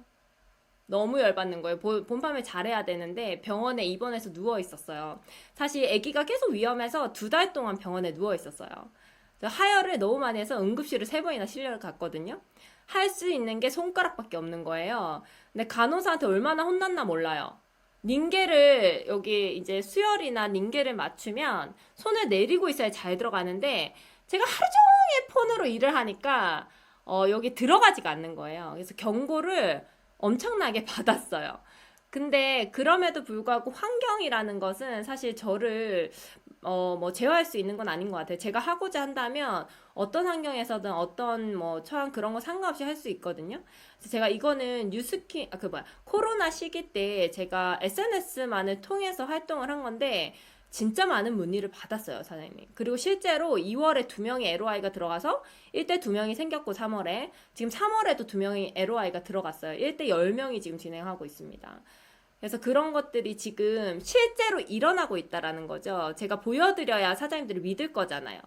Speaker 1: 너무 열받는 거예요. 본밤에 잘해야 되는데 병원에 입원해서 누워 있었어요. 사실 아기가 계속 위험해서 2달 동안 병원에 누워 있었어요. 하혈을 너무 많이 해서 응급실을 3번이나 실려를 갔거든요. 할 수 있는 게 손가락밖에 없는 거예요. 근데 간호사한테 얼마나 혼났나 몰라요. 닌겔을 여기 이제 수혈이나 닌겔을 맞추면 손을 내리고 있어야 잘 들어가는데 제가 하루 종일 폰으로 일을 하니까 여기 들어가지가 않는 거예요. 그래서 경고를 엄청나게 받았어요. 근데 그럼에도 불구하고 환경이라는 것은 사실 저를 뭐 제어할 수 있는 건 아닌 것 같아요. 제가 하고자 한다면 어떤 환경에서든 어떤 뭐 처한 그런 거 상관없이 할 수 있거든요. 그래서 제가 이거는 뉴스킨 코로나 시기 때 제가 SNS만을 통해서 활동을 한 건데 진짜 많은 문의를 받았어요, 사장님. 그리고 실제로 2월에 2명의 LOI가 들어가서 1대 2명이 생겼고 3월에 지금 3월에도 2명의 LOI가 들어갔어요. 1대 10명이 지금 진행하고 있습니다. 그래서 그런 것들이 지금 실제로 일어나고 있다라는 거죠. 제가 보여드려야 사장님들이 믿을 거잖아요.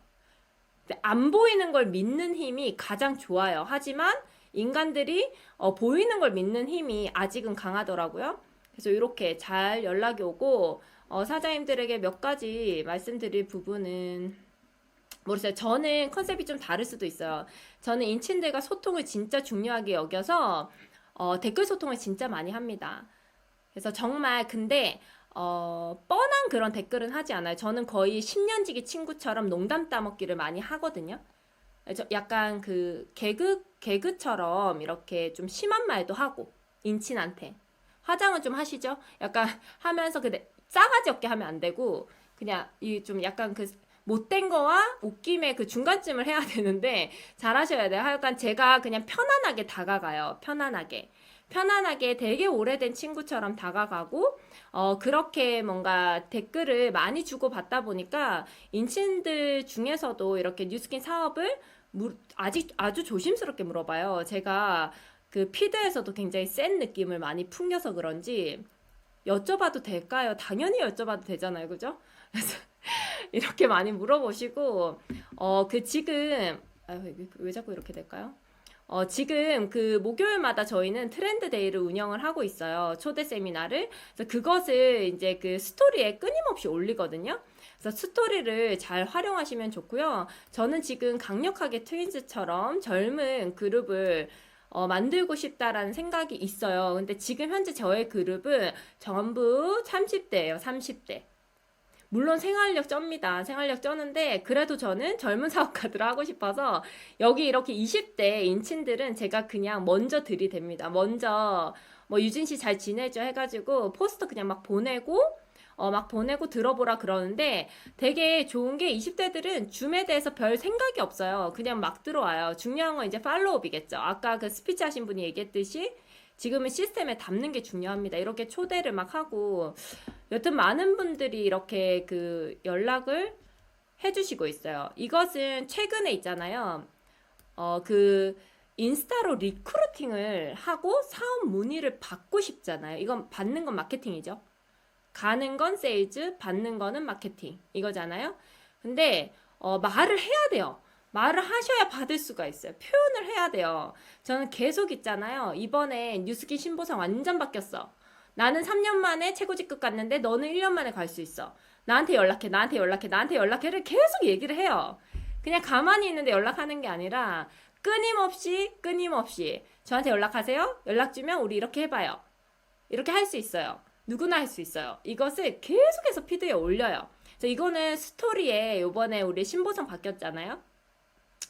Speaker 1: 안 보이는 걸 믿는 힘이 가장 좋아요. 하지만 인간들이 보이는 걸 믿는 힘이 아직은 강하더라고요. 그래서 이렇게 잘 연락이 오고 사장님들에게 몇 가지 말씀드릴 부분은 모르겠어요. 저는 컨셉이 좀 다를 수도 있어요. 저는 인친들과 소통을 진짜 중요하게 여겨서 댓글 소통을 진짜 많이 합니다. 그래서 정말 근데 뻔한 그런 댓글은 하지 않아요. 저는 거의 10년지기 친구처럼 농담 따먹기를 많이 하거든요. 약간 그 개그처럼 이렇게 좀 심한 말도 하고 인친한테 화장은 좀 하시죠? 약간 하면서 근데 싸가지 없게 하면 안 되고 그냥 이 좀 약간 그 못된 거와 웃김의 그 중간쯤을 해야 되는데 잘하셔야 돼요. 하여간 제가 그냥 편안하게 다가가요. 편안하게 되게 오래된 친구처럼 다가가고 그렇게 뭔가 댓글을 많이 주고받다 보니까 인친들 중에서도 이렇게 뉴스킨 사업을 아주 조심스럽게 물어봐요. 제가 그 피드에서도 굉장히 센 느낌을 많이 풍겨서 그런지 여쭤봐도 될까요? 당연히 여쭤봐도 되잖아요. 그죠? 그래서 이렇게 많이 물어보시고 지금 왜 자꾸 이렇게 될까요? 지금 그 목요일마다 저희는 트렌드 데이를 운영을 하고 있어요. 초대 세미나를. 그래서 그것을 이제 그 스토리에 끊임없이 올리거든요. 그래서 스토리를 잘 활용하시면 좋고요. 저는 지금 강력하게 트윈즈처럼 젊은 그룹을 만들고 싶다라는 생각이 있어요. 근데 지금 현재 저의 그룹은 전부 30대예요. 30대. 물론 생활력 쩝니다. 생활력 쩌는데 그래도 저는 젊은 사업가들을 하고 싶어서 여기 이렇게 20대 인친들은 제가 그냥 먼저 들이댑니다. 먼저 뭐 유진 씨 잘 지내죠 해가지고 포스터 그냥 막 보내고 들어보라 그러는데 되게 좋은 게 20대들은 줌에 대해서 별 생각이 없어요. 그냥 막 들어와요. 중요한 건 이제 팔로우업이겠죠. 아까 그 스피치 하신 분이 얘기했듯이 지금은 시스템에 담는 게 중요합니다. 이렇게 초대를 막 하고 여튼 많은 분들이 이렇게 그 연락을 해주시고 있어요. 이것은 최근에 있잖아요. 그 인스타로 리크루팅을 하고 사업 문의를 받고 싶잖아요. 이건 받는 건 마케팅이죠. 가는 건 세일즈, 받는 거는 마케팅 이거잖아요. 근데 말을 해야 돼요. 말을 하셔야 받을 수가 있어요. 표현을 해야 돼요. 저는 계속 있잖아요. 이번에 뉴스킨 신보상 완전 바뀌었어. 나는 3년 만에 최고직급 갔는데 너는 1년 만에 갈 수 있어. 나한테 연락해, 나한테 연락해, 나한테 연락해를 계속 얘기를 해요. 그냥 가만히 있는데 연락하는 게 아니라 끊임없이 저한테 연락하세요. 연락 주면 우리 이렇게 해봐요. 이렇게 할 수 있어요. 누구나 할 수 있어요. 이것을 계속해서 피드에 올려요. 그래서 이거는 스토리에 요번에 우리 신보성 바뀌었잖아요.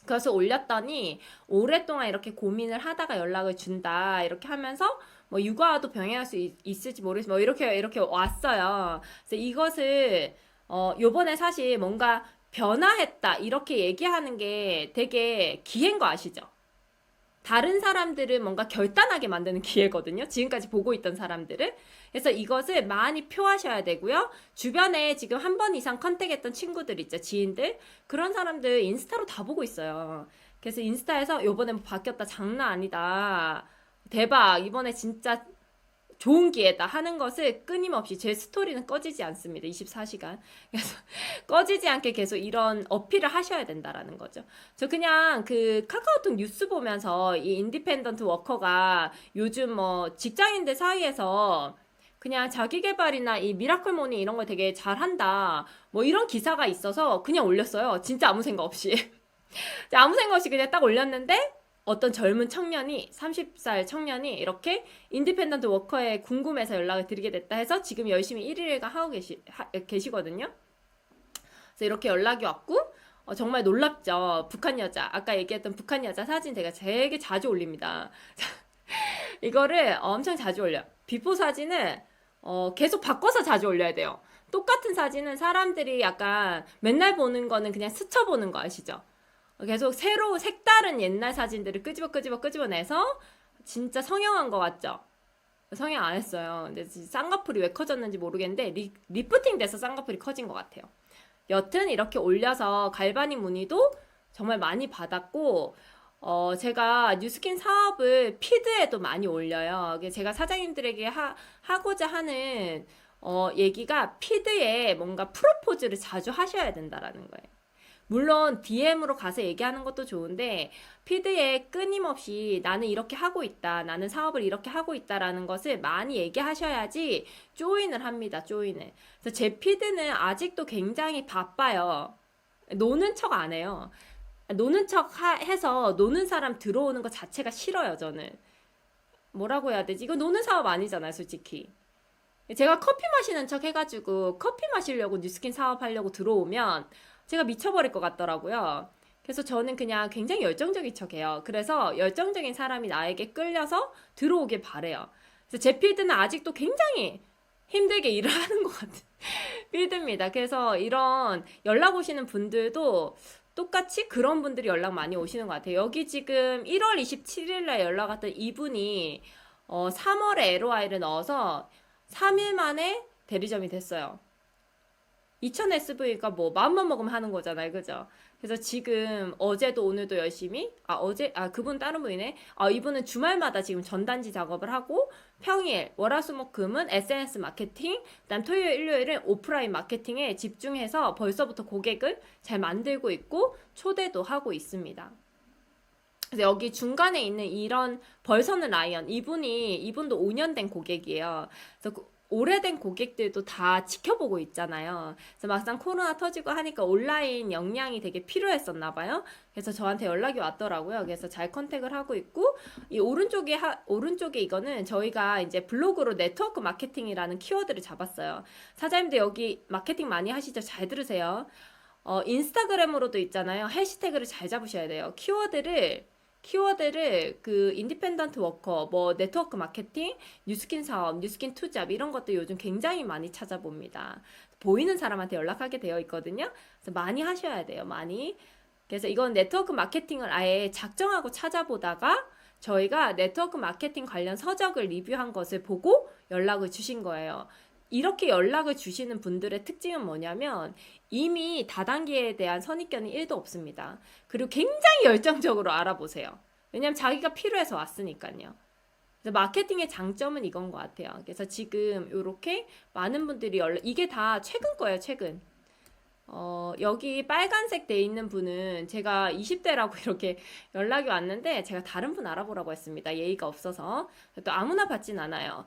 Speaker 1: 그래서 올렸더니 오랫동안 이렇게 고민을 하다가 연락을 준다 이렇게 하면서 뭐 육아도 병행할 수 있을지 모르겠지만 뭐 이렇게 왔어요. 그래서 이것을 요번에 사실 뭔가 변화했다 이렇게 얘기하는 게 되게 기회인 거 아시죠? 다른 사람들을 뭔가 결단하게 만드는 기회거든요. 지금까지 보고 있던 사람들을. 그래서 이것을 많이 표하셔야 되고요. 주변에 지금 한 번 이상 컨택했던 친구들 있죠. 지인들. 그런 사람들 인스타로 다 보고 있어요. 그래서 인스타에서 요번에 뭐 바뀌었다. 장난 아니다. 대박. 이번에 진짜 좋은 기회다 하는 것을 끊임없이 제 스토리는 꺼지지 않습니다. 24시간. 그래서 꺼지지 않게 계속 이런 어필을 하셔야 된다라는 거죠. 저 그냥 그 카카오톡 뉴스 보면서 이 인디펜던트 워커가 요즘 뭐 직장인들 사이에서 그냥 자기계발이나 이 미라클 모닝 이런 걸 되게 잘한다. 뭐 이런 기사가 있어서 그냥 올렸어요. 진짜 아무 생각 없이. 아무 생각 없이 그냥 딱 올렸는데 어떤 젊은 청년이 30살 청년이 이렇게 인디펜던트 워커에 궁금해서 연락을 드리게 됐다 해서 지금 열심히 1일일가 하고 계시거든요. 그래서 이렇게 연락이 왔고 정말 놀랍죠. 북한 여자 아까 얘기했던 북한 여자 사진 제가 되게 자주 올립니다. 이거를 엄청 자주 올려요. 비포 사진을 계속 바꿔서 자주 올려야 돼요. 똑같은 사진은 사람들이 약간 맨날 보는 거는 그냥 스쳐보는 거 아시죠? 계속 새로 색다른 옛날 사진들을 끄집어내서 진짜 성형한 거 같죠? 성형 안 했어요. 근데 쌍꺼풀이 왜 커졌는지 모르겠는데 리프팅 돼서 쌍꺼풀이 커진 것 같아요. 여튼 이렇게 올려서 갈바닉 문의도 정말 많이 받았고 제가 뉴스킨 사업을 피드에도 많이 올려요. 제가 사장님들에게 하고자 하는 얘기가 피드에 뭔가 프로포즈를 자주 하셔야 된다라는 거예요. 물론 DM으로 가서 얘기하는 것도 좋은데 피드에 끊임없이 나는 이렇게 하고 있다. 나는 사업을 이렇게 하고 있다라는 것을 많이 얘기하셔야지 조인을 합니다. 조인을. 그래서 제 피드는 아직도 굉장히 바빠요. 노는 척 안 해요. 노는 척 해서 노는 사람 들어오는 것 자체가 싫어요. 저는. 뭐라고 해야 되지? 이거 노는 사업 아니잖아요. 솔직히. 제가 커피 마시는 척 해가지고 커피 마시려고 뉴스킨 사업하려고 들어오면 제가 미쳐버릴 것 같더라고요. 그래서 저는 그냥 굉장히 열정적인 척해요. 그래서 열정적인 사람이 나에게 끌려서 들어오길 바래요. 그래서 제 필드는 아직도 굉장히 힘들게 일을 하는 것 같은 필드입니다. 그래서 이런 연락 오시는 분들도 똑같이 그런 분들이 연락 많이 오시는 것 같아요. 여기 지금 1월 27일 날 연락 왔던 이분이 3월에 LOI를 넣어서 3일 만에 대리점이 됐어요. 2000SV가 뭐 마음만 먹으면 하는 거잖아요. 그죠? 그래서 지금 어제도 오늘도 열심히 그분 다른 분이네. 이분은 주말마다 지금 전단지 작업을 하고 평일 월화수목금은 SNS 마케팅, 그다음 토요일 일요일은 오프라인 마케팅에 집중해서 벌써부터 고객을 잘 만들고 있고 초대도 하고 있습니다. 그래서 여기 중간에 있는 이런 벌서는 라이언 이분도 5년 된 고객이에요. 그래서 오래된 고객들도 다 지켜보고 있잖아요. 그래서 막상 코로나 터지고 하니까 온라인 역량이 되게 필요했었나 봐요. 그래서 저한테 연락이 왔더라고요. 그래서 잘 컨택을 하고 있고 이 오른쪽에 이거는 저희가 이제 블로그로 네트워크 마케팅이라는 키워드를 잡았어요. 사장님들 여기 마케팅 많이 하시죠? 잘 들으세요. 인스타그램으로도 있잖아요. 해시태그를 잘 잡으셔야 돼요. 키워드를 그 인디펜던트 워커, 뭐 네트워크 마케팅, 뉴스킨 사업, 뉴스킨 투잡 이런 것들 요즘 굉장히 많이 찾아봅니다. 보이는 사람한테 연락하게 되어 있거든요. 그래서 많이 하셔야 돼요. 많이. 그래서 이건 네트워크 마케팅을 아예 작정하고 찾아보다가 저희가 네트워크 마케팅 관련 서적을 리뷰한 것을 보고 연락을 주신 거예요. 이렇게 연락을 주시는 분들의 특징은 뭐냐면 이미 다단계에 대한 선입견이 1도 없습니다. 그리고 굉장히 열정적으로 알아보세요. 왜냐면 자기가 필요해서 왔으니까요. 그래서 마케팅의 장점은 이건 것 같아요. 그래서 지금 이렇게 많은 분들이 이게 다 최근 거예요, 최근. 여기 빨간색 돼 있는 분은 제가 20대라고 이렇게 연락이 왔는데 제가 다른 분 알아보라고 했습니다. 예의가 없어서. 또 아무나 받진 않아요.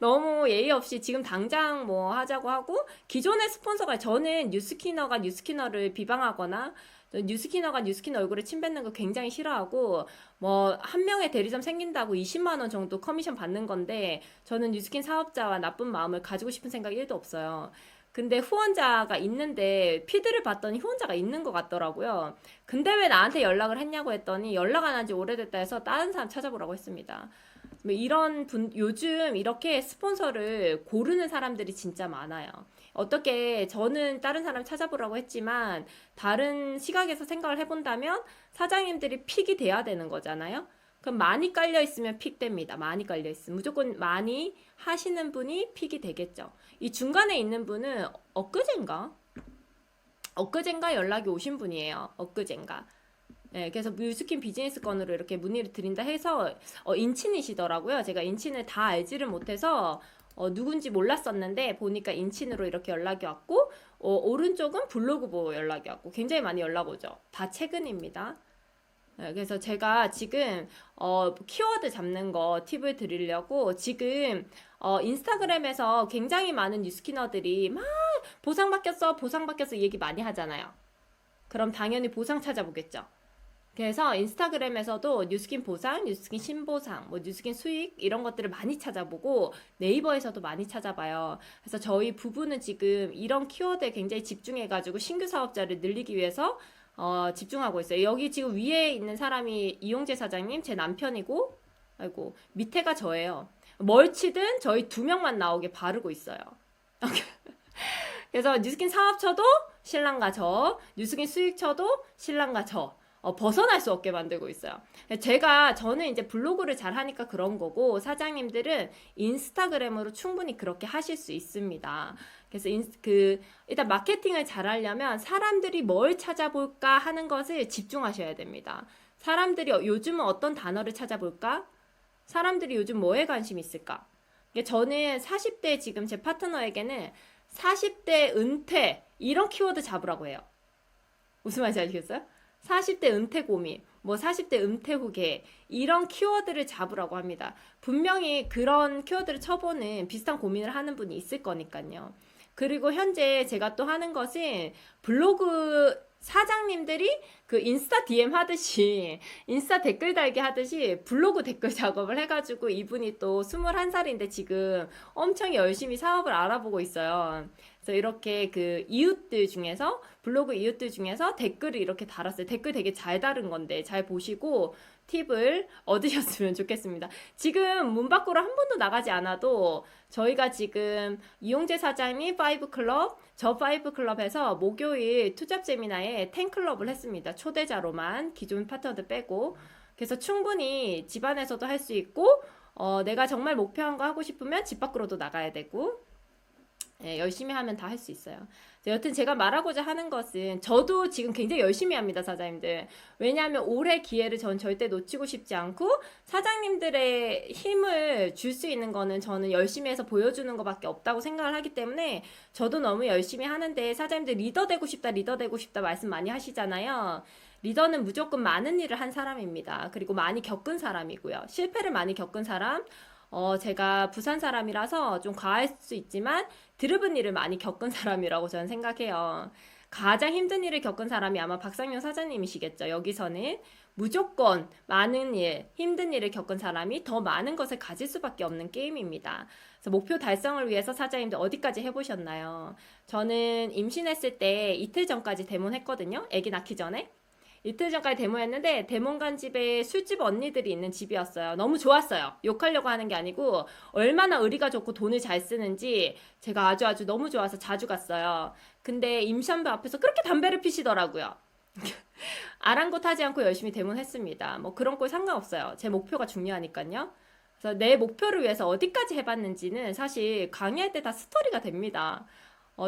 Speaker 1: 너무 예의 없이 지금 당장 뭐 하자고 하고 기존의 스폰서가 저는 뉴스키너를 비방하거나 뉴스키너가 뉴스키너 얼굴에 침 뱉는 거 굉장히 싫어하고 뭐 한 명의 대리점 생긴다고 20만 원 정도 커미션 받는 건데 저는 뉴스킨 사업자와 나쁜 마음을 가지고 싶은 생각이 1도 없어요. 근데 후원자가 있는데 피드를 봤더니 후원자가 있는 것 같더라고요. 근데 왜 나한테 연락을 했냐고 했더니 연락 안 한 지 오래됐다 해서 다른 사람 찾아보라고 했습니다. 이런 요즘 이렇게 스폰서를 고르는 사람들이 진짜 많아요. 어떻게 저는 다른 사람 찾아보라고 했지만 다른 시각에서 생각을 해본다면 사장님들이 픽이 돼야 되는 거잖아요. 그럼 많이 깔려 있으면 픽됩니다. 많이 깔려 있으면 무조건 많이 하시는 분이 픽이 되겠죠. 이 중간에 있는 분은 엊그젠가 연락이 오신 분이에요. 엊그젠가. 네, 그래서 뮤스킨 비즈니스 건으로 이렇게 문의를 드린다 해서 인친이시더라고요. 제가 인친을 다 알지를 못해서 누군지 몰랐었는데 보니까 인친으로 이렇게 연락이 왔고 오른쪽은 블로그 보고 연락이 왔고 굉장히 많이 연락 오죠. 다 최근입니다. 네, 그래서 제가 지금 키워드 잡는 거 팁을 드리려고 지금 인스타그램에서 굉장히 많은 뉴스키너들이 막 보상 받겠어 얘기 많이 하잖아요. 그럼 당연히 보상 찾아보겠죠. 그래서 인스타그램에서도 뉴스킨 보상, 뉴스킨 신보상, 뭐 뉴스킨 수익 이런 것들을 많이 찾아보고 네이버에서도 많이 찾아봐요. 그래서 저희 부부는 지금 이런 키워드에 굉장히 집중해가지고 신규 사업자를 늘리기 위해서 집중하고 있어요. 여기 지금 위에 있는 사람이 이용재 사장님, 제 남편이고, 아이고 밑에가 저예요. 뭘 치든 저희 2명만 나오게 바르고 있어요. 그래서 뉴스킨 사업 쳐도 신랑과 저, 뉴스킨 수익 쳐도 신랑과 저. 벗어날 수 없게 만들고 있어요. 저는 이제 블로그를 잘 하니까 그런 거고, 사장님들은 인스타그램으로 충분히 그렇게 하실 수 있습니다. 그래서 일단 마케팅을 잘 하려면 사람들이 뭘 찾아볼까 하는 것을 집중하셔야 됩니다. 사람들이 요즘은 어떤 단어를 찾아볼까? 사람들이 요즘 뭐에 관심 있을까? 저는 40대 지금 제 파트너에게는 40대 은퇴, 이런 키워드 잡으라고 해요. 무슨 말인지 아시겠어요? 40대 은퇴 고민, 뭐 40대 은퇴 후 계획 이런 키워드를 잡으라고 합니다. 분명히 그런 키워드를 쳐보는 비슷한 고민을 하는 분이 있을 거니까요. 그리고 현재 제가 또 하는 것은 블로그 사장님들이 그 인스타 DM 하듯이 인스타 댓글 달기 하듯이 블로그 댓글 작업을 해가지고 이분이 또 21살인데 지금 엄청 열심히 사업을 알아보고 있어요. 그래서 이렇게 그 이웃들 중에서 블로그 이웃들 중에서 댓글을 이렇게 달았어요. 댓글 되게 잘 다른 건데 잘 보시고 팁을 얻으셨으면 좋겠습니다. 지금 문 밖으로 한 번도 나가지 않아도 저희가 지금 이용재 사장님 5클럽, 저 5클럽에서 목요일 투잡 세미나에 10클럽을 했습니다. 초대자로만 기존 파트너들 빼고. 그래서 충분히 집안에서도 할 수 있고 내가 정말 목표한 거 하고 싶으면 집 밖으로도 나가야 되고 열심히 하면 다 할 수 있어요. 여튼 제가 말하고자 하는 것은 저도 지금 굉장히 열심히 합니다, 사장님들. 왜냐하면 올해 기회를 전 절대 놓치고 싶지 않고 사장님들의 힘을 줄 수 있는 거는 저는 열심히 해서 보여주는 것밖에 없다고 생각을 하기 때문에 저도 너무 열심히 하는데 사장님들 리더 되고 싶다 말씀 많이 하시잖아요. 리더는 무조건 많은 일을 한 사람입니다. 그리고 많이 겪은 사람이고요. 실패를 많이 겪은 사람, 제가 부산 사람이라서 좀 과할 수 있지만 드르븐 일을 많이 겪은 사람이라고 저는 생각해요. 가장 힘든 일을 겪은 사람이 아마 박상용 사장님이시겠죠. 여기서는 무조건 많은 일, 힘든 일을 겪은 사람이 더 많은 것을 가질 수밖에 없는 게임입니다. 그래서 목표 달성을 위해서 사장님들 어디까지 해보셨나요? 저는 임신했을 때 이틀 전까지 데몬했거든요. 아기 낳기 전에. 이틀 전까지 데모했는데 데몬 간 집에 술집 언니들이 있는 집이었어요. 너무 좋았어요. 욕하려고 하는 게 아니고 얼마나 의리가 좋고 돈을 잘 쓰는지 제가 아주 너무 좋아서 자주 갔어요. 근데 임산부 앞에서 그렇게 담배를 피시더라고요. 아랑곳하지 않고 열심히 대문했습니다. 뭐 그런 꼴 상관없어요. 제 목표가 중요하니까요. 그래서 내 목표를 위해서 어디까지 해봤는지는 사실 강의할 때 다 스토리가 됩니다.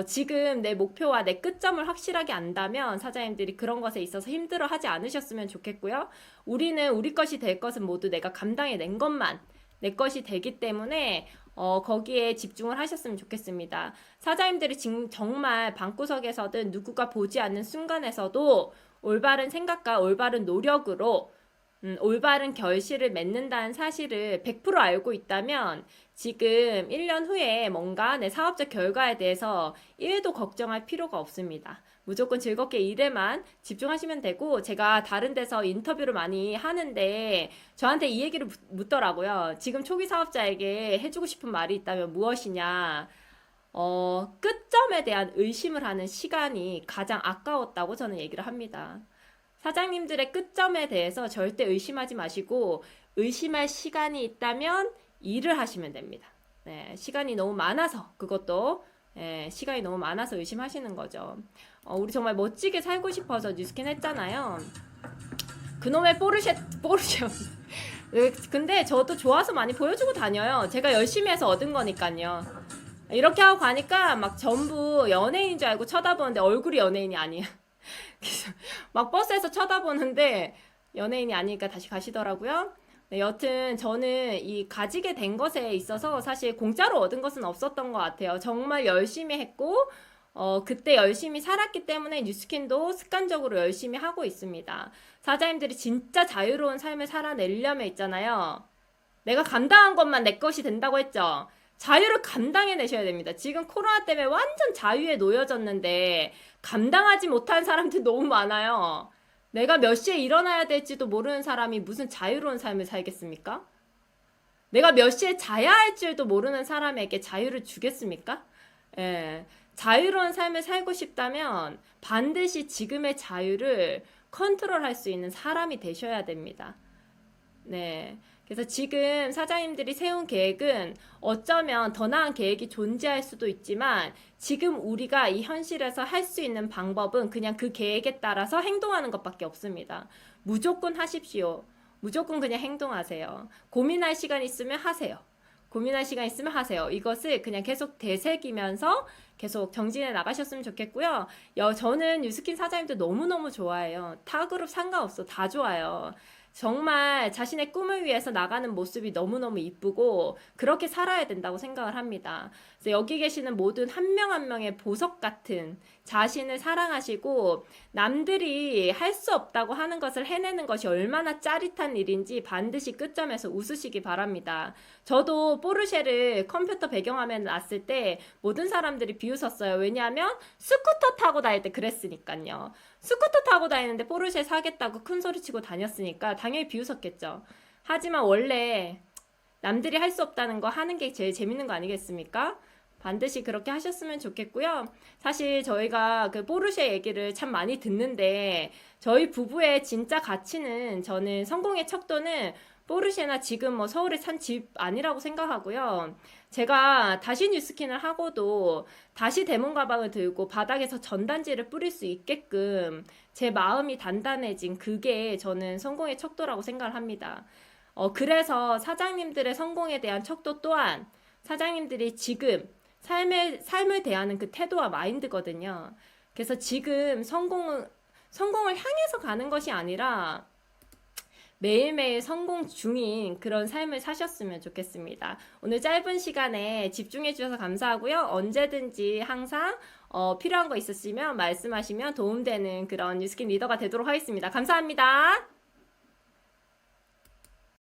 Speaker 1: 지금 내 목표와 내 끝점을 확실하게 안다면 사장님들이 그런 것에 있어서 힘들어 하지 않으셨으면 좋겠고요. 우리는 우리 것이 될 것은 모두 내가 감당해낸 것만 내 것이 되기 때문에 거기에 집중을 하셨으면 좋겠습니다. 사장님들이 지금 정말 방구석에서든 누구가 보지 않는 순간에서도 올바른 생각과 올바른 노력으로 올바른 결실을 맺는다는 사실을 100% 알고 있다면 지금 1년 후에 뭔가 내 사업적 결과에 대해서 1도 걱정할 필요가 없습니다. 무조건 즐겁게 일에만 집중하시면 되고, 제가 다른 데서 인터뷰를 많이 하는데 저한테 이 얘기를 묻더라고요. 지금 초기 사업자에게 해주고 싶은 말이 있다면 무엇이냐? 끝점에 대한 의심을 하는 시간이 가장 아까웠다고 저는 얘기를 합니다. 사장님들의 끝점에 대해서 절대 의심하지 마시고, 의심할 시간이 있다면 일을 하시면 됩니다. 네, 시간이 너무 많아서, 그것도 시간이 너무 많아서 의심하시는 거죠. 우리 정말 멋지게 살고 싶어서 뉴스킨 했잖아요. 그놈의 포르쉐 근데 저도 좋아서 많이 보여주고 다녀요. 제가 열심히 해서 얻은 거니까요. 이렇게 하고 가니까 막 전부 연예인인 줄 알고 쳐다보는데 얼굴이 연예인이 아니에요. 그래서 막 버스에서 쳐다보는데 연예인이 아니니까 다시 가시더라고요. 네, 여튼 저는 이 가지게 된 것에 있어서 사실 공짜로 얻은 것은 없었던 것 같아요. 정말 열심히 했고 그때 열심히 살았기 때문에 뉴스킨도 습관적으로 열심히 하고 있습니다. 사장님들이 진짜 자유로운 삶을 살아내려면 있잖아요. 내가 감당한 것만 내 것이 된다고 했죠. 자유를 감당해내셔야 됩니다. 지금 코로나 때문에 완전 자유에 놓여졌는데 감당하지 못한 사람들 너무 많아요. 내가 몇 시에 일어나야 될지도 모르는 사람이 무슨 자유로운 삶을 살겠습니까? 내가 몇 시에 자야 할 줄도 모르는 사람에게 자유를 주겠습니까? 예, 자유로운 삶을 살고 싶다면 반드시 지금의 자유를 컨트롤할 수 있는 사람이 되셔야 됩니다. 네. 그래서 지금 사장님들이 세운 계획은 어쩌면 더 나은 계획이 존재할 수도 있지만 지금 우리가 이 현실에서 할 수 있는 방법은 그냥 그 계획에 따라서 행동하는 것밖에 없습니다. 무조건 하십시오. 무조건 그냥 행동하세요. 고민할 시간 있으면 하세요. 고민할 시간 있으면 하세요. 이것을 그냥 계속 되새기면서 계속 정진해 나가셨으면 좋겠고요. 저는 뉴스킨 사장님들 너무너무 좋아해요. 타 그룹 상관없어. 다 좋아요. 정말 자신의 꿈을 위해서 나가는 모습이 너무너무 이쁘고 그렇게 살아야 된다고 생각을 합니다. 그래서 여기 계시는 모든 한 명 한 명의 보석 같은 자신을 사랑하시고 남들이 할 수 없다고 하는 것을 해내는 것이 얼마나 짜릿한 일인지 반드시 끝점에서 웃으시기 바랍니다. 저도 포르쉐를 컴퓨터 배경화면에 놨을 때 모든 사람들이 비웃었어요. 왜냐하면 스쿠터 타고 다닐 때 그랬으니까요. 스쿠터 타고 다니는데 포르쉐 사겠다고 큰 소리 치고 다녔으니까 당연히 비웃었겠죠. 하지만 원래 남들이 할 수 없다는 거 하는 게 제일 재밌는 거 아니겠습니까? 반드시 그렇게 하셨으면 좋겠고요. 사실 저희가 그 포르쉐 얘기를 참 많이 듣는데 저희 부부의 진짜 가치는 저는 성공의 척도는 포르쉐나 지금 뭐 서울에 산 집 아니라고 생각하고요. 제가 다시 뉴스킨을 하고도 다시 대문 가방을 들고 바닥에서 전단지를 뿌릴 수 있게끔 제 마음이 단단해진 그게 저는 성공의 척도라고 생각을 합니다. 그래서 사장님들의 성공에 대한 척도 또한 사장님들이 지금 삶을 대하는 그 태도와 마인드거든요. 그래서 지금 성공을 향해서 가는 것이 아니라 매일매일 성공 중인 그런 삶을 사셨으면 좋겠습니다. 오늘 짧은 시간에 집중해 주셔서 감사하고요. 언제든지 항상 필요한 거 있으시면 말씀하시면 도움되는 그런 뉴스킨 리더가 되도록 하겠습니다. 감사합니다.